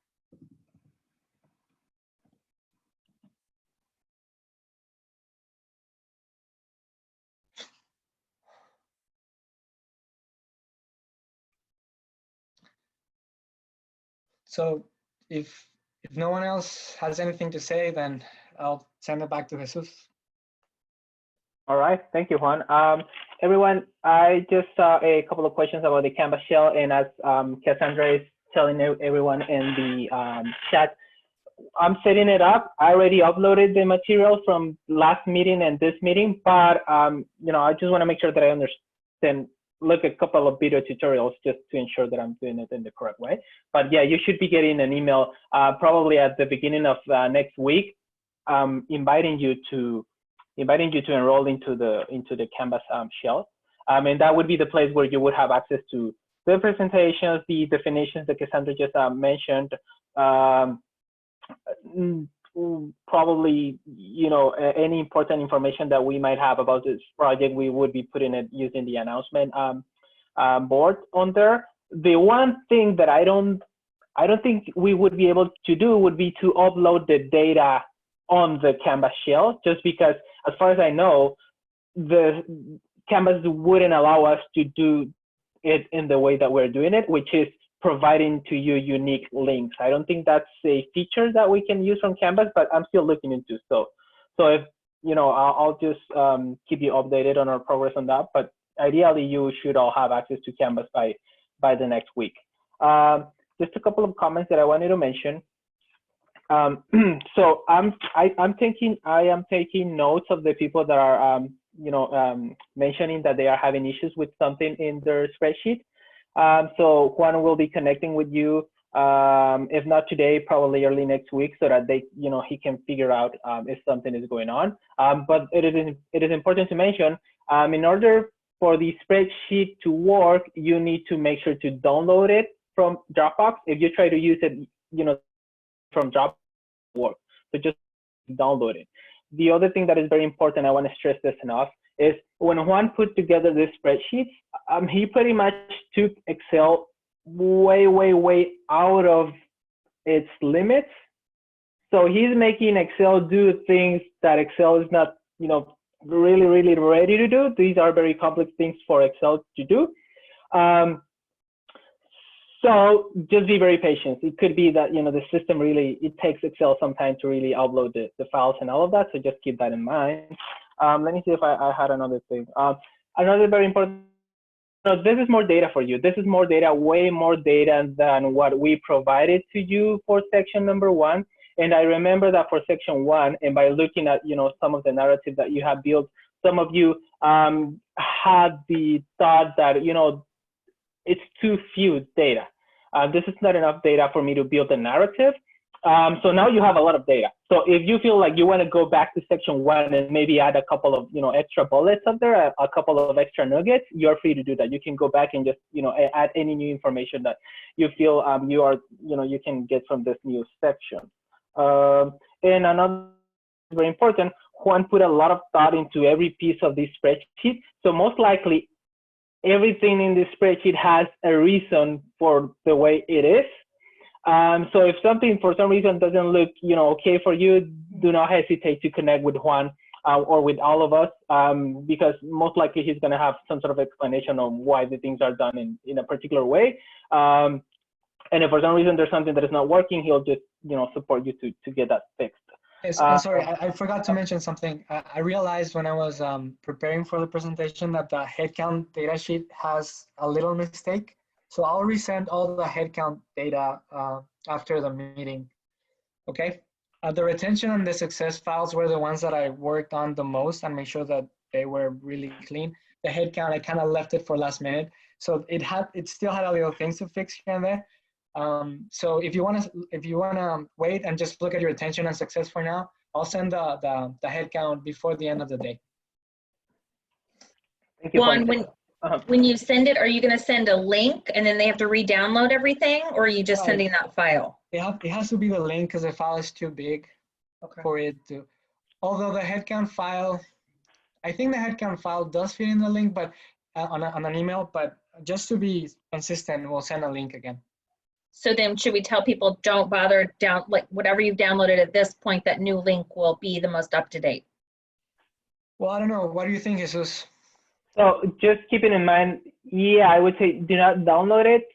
So if no one else has anything to say, then I'll send it back to Jesus. All right, thank you, Juan. Everyone, I just saw a couple of questions about the Canvas shell, and as Cassandra is telling everyone in the chat, I'm setting it up. I already uploaded the material from last meeting and this meeting, but you know, I just want to make sure that I understand. Look at a couple of video tutorials just to ensure that I'm doing it in the correct way. But yeah, you should be getting an email probably at the beginning of next week, inviting you to enroll into the Canvas shell. And that would be the place where you would have access to the presentations, the definitions that Cassandra just mentioned. Probably, you know, any important information that we might have about this project, we would be putting it using the announcement board on there. The one thing that I don't think we would be able to do would be to upload the data on the Canvas shell, just because, as far as I know, the Canvas wouldn't allow us to do it in the way that we're doing it, which is providing to you unique links. I don't think that's a feature that we can use from Canvas, but I'm still looking into. So if, you know, I'll just keep you updated on our progress on that. But ideally, you should all have access to Canvas by the next week. Just a couple of comments that I wanted to mention. So I am taking notes of the people that are you know, mentioning that they are having issues with something in their spreadsheet. So Juan will be connecting with you, if not today, probably early next week, so that they, you know, he can figure out if something is going on. But it is important to mention, in order for the spreadsheet to work, you need to make sure to download it from Dropbox. If you try to use it, you know, from Dropbox, work. So just download it. The other thing that is very important, I want to stress this enough, is when Juan put together this spreadsheet, he pretty much took Excel way out of its limits. So he's making Excel do things that Excel is not, you know, really ready to do. These are very complex things for Excel to do. So just be very patient. It could be that, you know, the system really, it takes Excel some time to really upload the files and all of that. So just keep that in mind. Let me see if I had another thing. Another very important, so this is more data for you. This is more data, way more data than what we provided to you for section number 1. And I remember that for section 1, and by looking at, you know, some of the narrative that you have built, some of you had the thought that, you know, it's too few data. This is not enough data for me to build a narrative. So now you have a lot of data. So if you feel like you want to go back to section 1 and maybe add a couple of, extra bullets up there, a couple of extra nuggets, you're free to do that. You can go back and just, add any new information that you feel you can get from this new section. And another very important, Juan put a lot of thought into every piece of this spreadsheet. So most likely everything in this spreadsheet has a reason for the way it is. So if something for some reason doesn't look, okay for you, do not hesitate to connect with Juan or with all of us, because most likely he's going to have some sort of explanation on why the things are done in a particular way. And if for some reason there's something that is not working, he'll just, support you to get that fixed. Yes, sorry, I forgot to mention something. I realized when I was preparing for the presentation that the headcount data sheet has a little mistake. So I'll resend all the headcount data after the meeting, okay? The retention and the success files were the ones that I worked on the most and make sure that they were really clean. The headcount, I kind of left it for last minute. So it still had a little things to fix here and there. So if you wanna wait and just look at your retention and success for now, I'll send the headcount before the end of the day. Thank you. Juan, when you send it, are you going to send a link and then they have to re-download everything, or are you just sending that file? It has to be the link because the file is too big for it to. Although the headcount file, I think the headcount file does fit in the link, but on an email. But just to be consistent, we'll send a link again. So then should we tell people don't bother whatever you've downloaded at this point, that new link will be the most up to date? Well, I don't know. What do you think, Jesus? So just keeping in mind, yeah, I would say do not download it.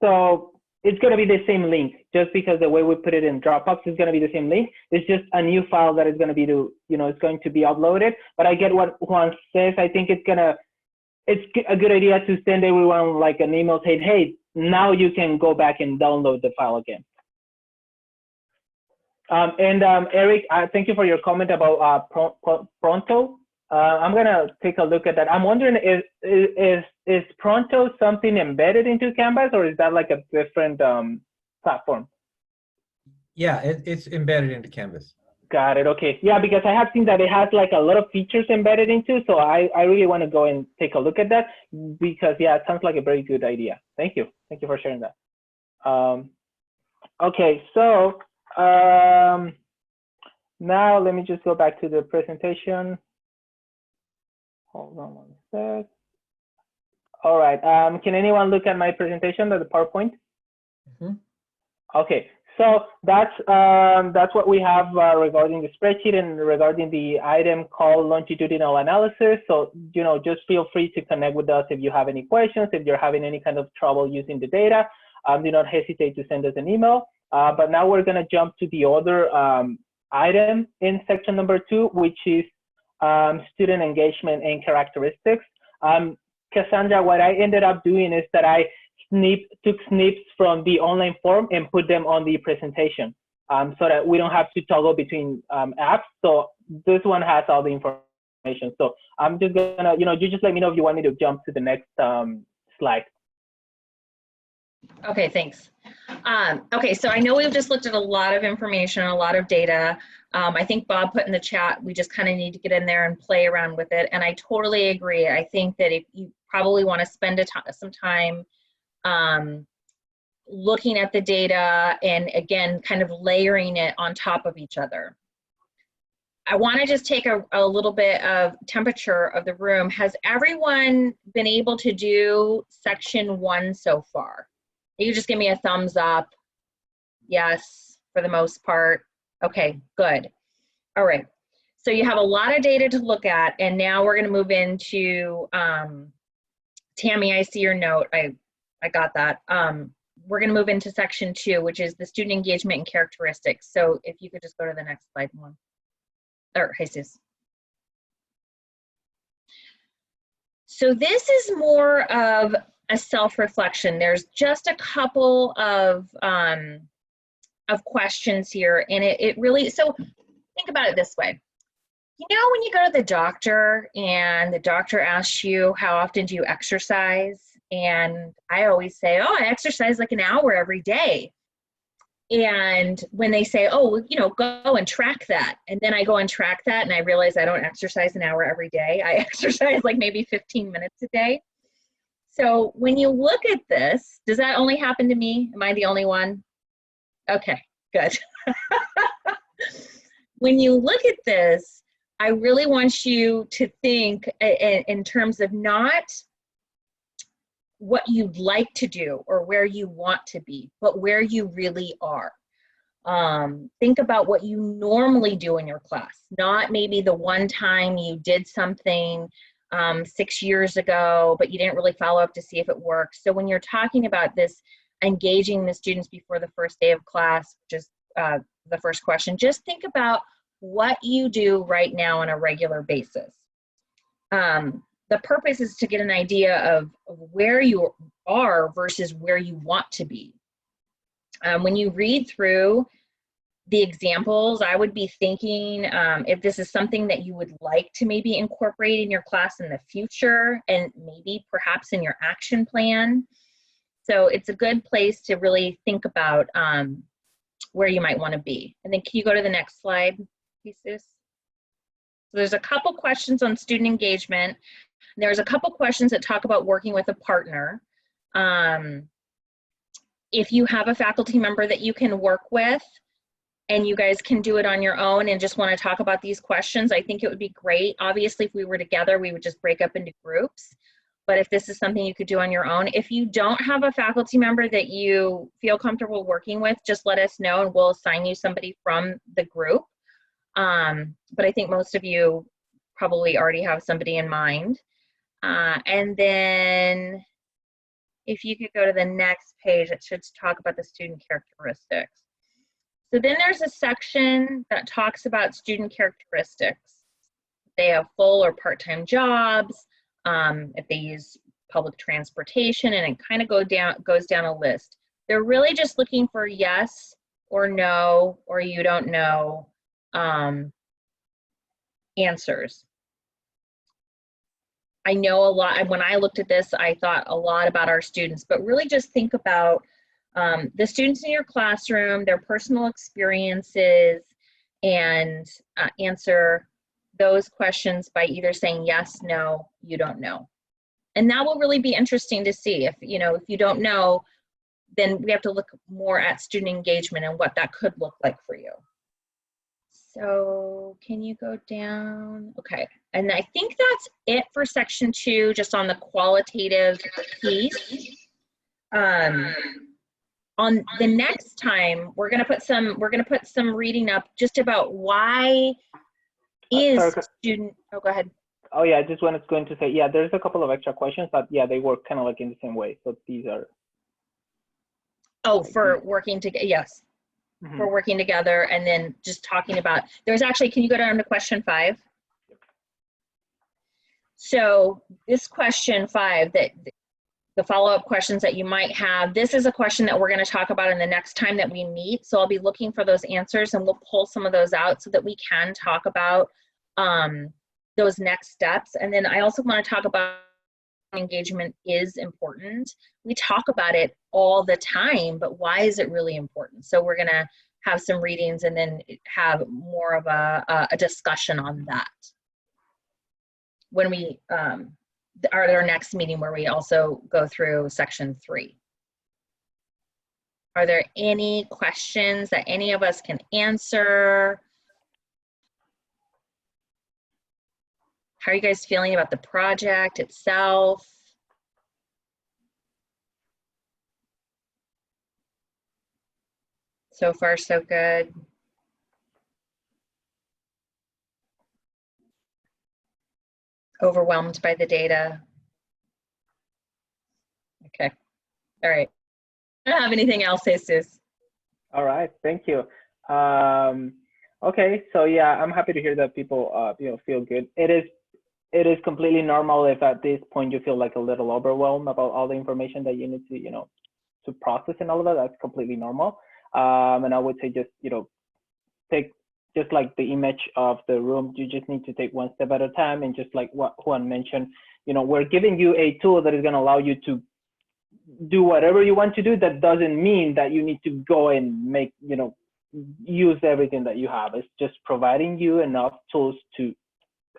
So it's going to be the same link, just because the way we put it in Dropbox is going to be the same link. It's just a new file that is going to be it's going to be uploaded. But I get what Juan says. I think it's a good idea to send everyone like an email saying, hey, now you can go back and download the file again. Eric, thank you for your comment about Pronto. I'm gonna take a look at that. I'm wondering, is Pronto something embedded into Canvas, or is that like a different platform? Yeah, it's embedded into Canvas. Got it. Okay. Yeah, because I have seen that it has like a lot of features embedded into. So I really want to go and take a look at that, because yeah, it sounds like a very good idea. Thank you. Thank you for sharing that. Okay. So now let me just go back to the presentation. Hold on one sec. All right. Can anyone look at my presentation, the PowerPoint? Mm-hmm. Okay. So that's what we have regarding the spreadsheet and regarding the item called longitudinal analysis. So, just feel free to connect with us if you have any questions, if you're having any kind of trouble using the data. Do not hesitate to send us an email. But now we're going to jump to the other item in section number 2, which is student engagement and characteristics. Cassandra, what I ended up doing is that I took snips from the online form and put them on the presentation, so that we don't have to toggle between apps. So this one has all the information. So I'm just gonna, you just let me know if you want me to jump to the next slide. Okay, thanks. Okay, so I know we've just looked at a lot of information, a lot of data. I think Bob put in the chat, we just kind of need to get in there and play around with it. And I totally agree. I think that if you probably want to spend some time looking at the data and again, kind of layering it on top of each other. I want to just take a little bit of temperature of the room. Has everyone been able to do section 1 so far? You can just give me a thumbs up. Yes, for the most part. Okay, good. All right. So you have a lot of data to look at, and now we're going to move into, Tammy, I see your note. I got that. We're going to move into section 2, which is the student engagement and characteristics. So if you could just go to the next slide one. Or Jesus. So this is more of a self-reflection. There's just a couple of questions here, and it really, so think about it this way. You know, when you go to the doctor and the doctor asks you, how often do you exercise? And I always say, oh, I exercise like an hour every day. And when they say, oh, you know, go and track that. And then I go and track that and I realize I don't exercise an hour every day. I exercise like maybe 15 minutes a day. So when you look at this, does that only happen to me? Am I the only one? Okay, good. When you look at this, I really want you to think in terms of not what you'd like to do or where you want to be, but where you really are. Think about what you normally do in your class, not maybe the one time you did something 6 years ago, but you didn't really follow up to see if it works. So when you're talking about this, engaging the students before the first day of class, which is the first question, just think about what you do right now on a regular basis. The purpose is to get an idea of where you are versus where you want to be. When you read through the examples, I would be thinking if this is something that you would like to maybe incorporate in your class in the future and maybe perhaps in your action plan. So it's a good place to really think about where you might want to be. And then can you go to the next slide, Jesus? So there's a couple questions on student engagement. There's a couple questions that talk about working with a partner. If you have a faculty member that you can work with and you guys can do it on your own and just want to talk about these questions, I think it would be great. Obviously, if we were together, we would just break up into groups. But if this is something you could do on your own, if you don't have a faculty member that you feel comfortable working with, just let us know and we'll assign you somebody from the group. But I think most of you probably already have somebody in mind. And then if you could go to the next page, it should talk about the student characteristics. So then there's a section that talks about student characteristics. They have full or part-time jobs, if they use public transportation, and it kind of goes down a list. They're really just looking for yes or no or you don't know answers. I know a lot, when I looked at this, I thought a lot about our students, but really just think about the students in your classroom, their personal experiences, and answer those questions by either saying yes, no, you don't know. And that will really be interesting to see. If you don't know, then we have to look more at student engagement and what that could look like for you. So can you go down? Okay, and I think that's it for section 2, just on the qualitative piece. On the next time, we're gonna put some reading up just about why is student, oh, go ahead. Oh yeah, I just was going to say, yeah, there's a couple of extra questions, but yeah, they work kind of like in the same way. So these are. Oh, for working together, yes. Mm-hmm. For working together, and then just talking about, there's actually, can you go down to question 5? So this question 5, that the follow-up questions that you might have, this is a question that we're going to talk about in the next time that we meet. So I'll be looking for those answers and we'll pull some of those out so that we can talk about those next steps. And then I also want to talk about engagement is important. We talk about it all the time, but why is it really important? So we're going to have some readings and then have more of a discussion on that when we are at our next meeting, where we also go through section 3. Are there any questions that any of us can answer? How are you guys feeling about the project itself? So far, so good. Overwhelmed by the data? Okay. All right. I don't have anything else, Jesus. All right. Thank you. Okay. So yeah, I'm happy to hear that people feel good. It is completely normal if at this point you feel like a little overwhelmed about all the information that you need to to process and all of that. That's completely normal. And I would say just take, just like the image of the room, you just need to take one step at a time. And just like what Juan mentioned, we're giving you a tool that is going to allow you to do whatever you want to do, that doesn't mean that you need to go and make, use everything that you have. It's just providing you enough tools to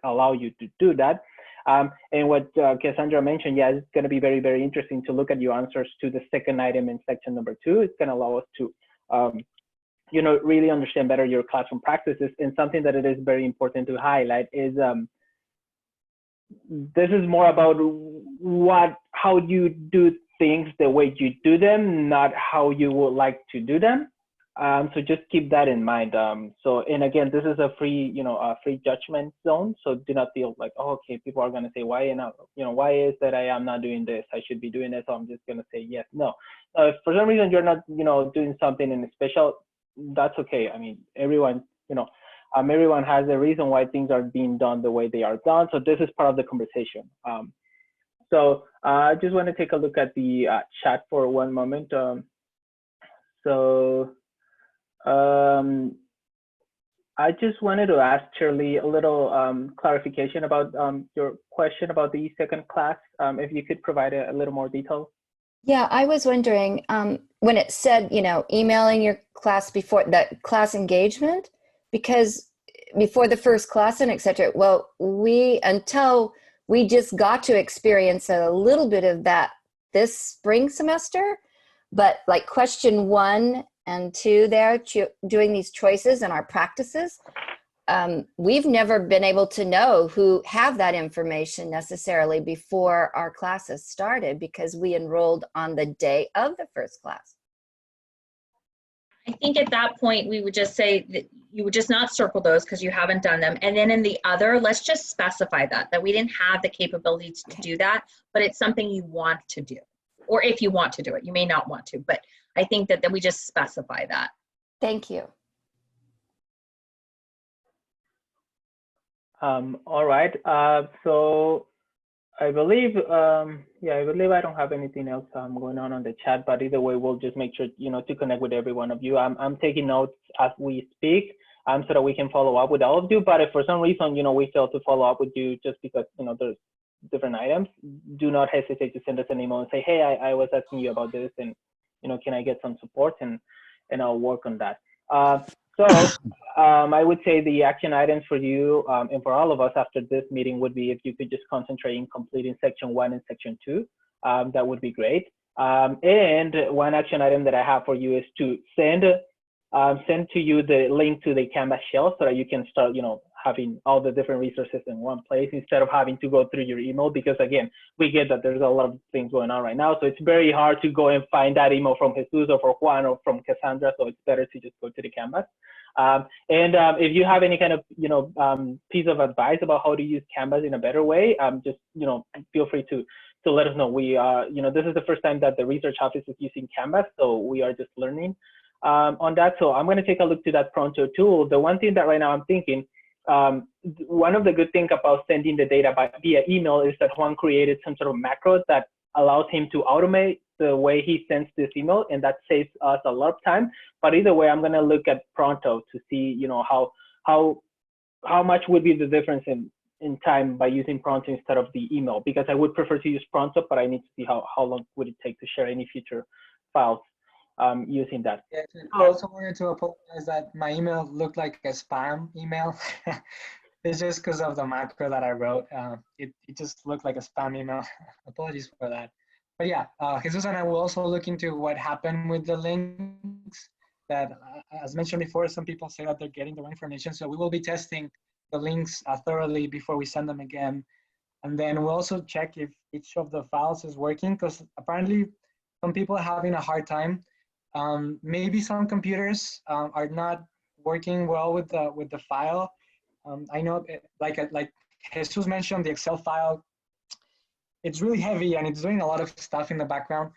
allow you to do that. And what Cassandra mentioned, yeah, it's going to be very, very interesting to look at your answers to the second item in section number 2. It's going to allow us to, really understand better your classroom practices. And something that it is very important to highlight is this is more about how you do things the way you do them, not how you would like to do them. So just keep that in mind. And again, this is a free, a free judgment zone. So do not feel like, oh, okay, people are going to say, why is that I am not doing this? I should be doing this. So I'm just going to say yes. No, if for some reason you're not, doing something in special, that's okay. I mean, everyone, everyone has a reason why things are being done the way they are done. So this is part of the conversation. So I just want to take a look at the chat for one moment. I just wanted to ask Shirley a little clarification about your question about the second class. If you could provide a little more detail. Yeah, I was wondering when it said, emailing your class before that class engagement, because before the first class and et cetera, well, until we just got to experience a little bit of that this spring semester, but like question 1 and 2 there, doing these choices and our practices, we've never been able to know who have that information necessarily before our classes started because we enrolled on the day of the first class. I think at that point, we would just say that you would just not circle those because you haven't done them. And then in the other, let's just specify that we didn't have the capability to do that, but it's something you want to do. Or if you want to do it, you may not want to, but I think that we just specify that. Thank you. All right. So I believe, I believe I don't have anything else going on the chat, but either way, we'll just make sure, to connect with every one of you. I'm taking notes as we speak so that we can follow up with all of you. But if for some reason, we fail to follow up with you just because, there's different items, do not hesitate to send us an email and say, hey, I was asking you about this and, can I get some support? And I'll work on that. So I would say the action items for you and for all of us after this meeting would be if you could just concentrate in completing section 1 and section 2, that would be great. And one action item that I have for you is to send to you the link to the Canvas shell so that you can start, having all the different resources in one place instead of having to go through your email, because again, we get that there's a lot of things going on right now. So it's very hard to go and find that email from Jesus or from Juan or from Cassandra. So it's better to just go to the Canvas. If you have any kind of, piece of advice about how to use Canvas in a better way, just, feel free to let us know. We are, this is the first time that the research office is using Canvas. So we are just learning on that. So I'm going to take a look to that Pronto tool. The one thing that right now I'm thinking, one of the good things about sending the data via email is that Juan created some sort of macro that allows him to automate the way he sends this email, and that saves us a lot of time. But either way, I'm going to look at Pronto to see, how much would be the difference in time by using Pronto instead of the email, because I would prefer to use Pronto, but I need to see how long would it take to share any future files using that. Yeah, I also wanted to apologize that my email looked like a spam email. It's just because of the macro that I wrote. It just looked like a spam email. Apologies for that. But yeah, Jesus and I will also look into what happened with the links that, as mentioned before, some people say that they're getting the wrong information. So we will be testing the links thoroughly before we send them again. And then we'll also check if each of the files is working, because apparently some people are having a hard time. Maybe some computers are not working well with the file. I know, like Jesus mentioned, the Excel file, it's really heavy and it's doing a lot of stuff in the background.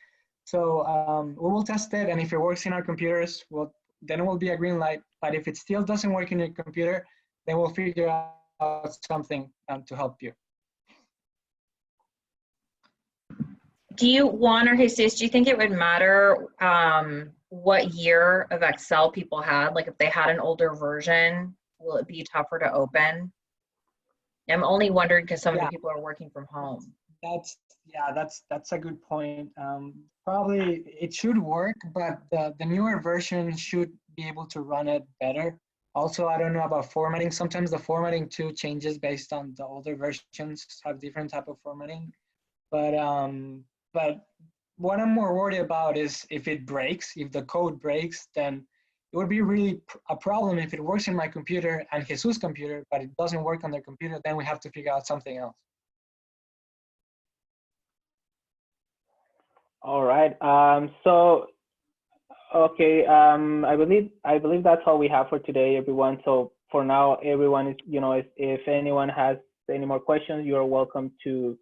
So we will test it, and if it works in our computers, then it will be a green light. But if it still doesn't work in your computer, then we'll figure out something to help you. Do you, Juan or Jesus, do you think it would matter what year of Excel people had? Like if they had an older version, will it be tougher to open? I'm only wondering because some of the people are working from home. That's a good point. Probably it should work, but the newer version should be able to run it better. Also, I don't know about formatting. Sometimes the formatting too changes based on the older versions have different type of formatting. But what I'm more worried about is if it breaks, if the code breaks, then it would be really a problem if it works in my computer and Jesus' computer, but it doesn't work on their computer, then we have to figure out something else. All right. So, okay. I believe that's all we have for today, everyone. So for now, everyone is, if anyone has any more questions, you're welcome to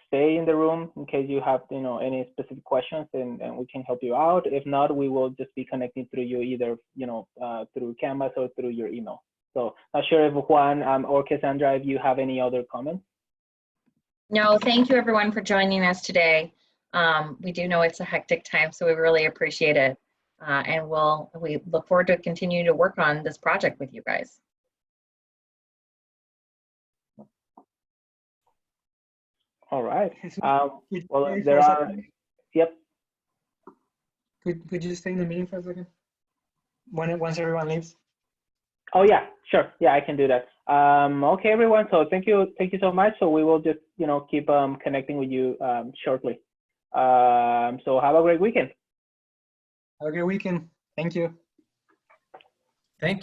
stay in the room in case you have, any specific questions, and we can help you out. If not, we will just be connecting through you either, through Canvas or through your email. So not sure if Juan or Cassandra, if you have any other comments. No, thank you everyone for joining us today. We do know it's a hectic time, so we really appreciate it. And we look forward to continuing to work on this project with you guys. All right. Jesus, Well, could you stay for there a are, second? yep. Could you stay in the meeting for a second? Once everyone leaves? Oh yeah, sure. Yeah, I can do that. Okay, everyone. So thank you so much. So we will just, keep connecting with you shortly. So have a great weekend. Have a good weekend. Thank you.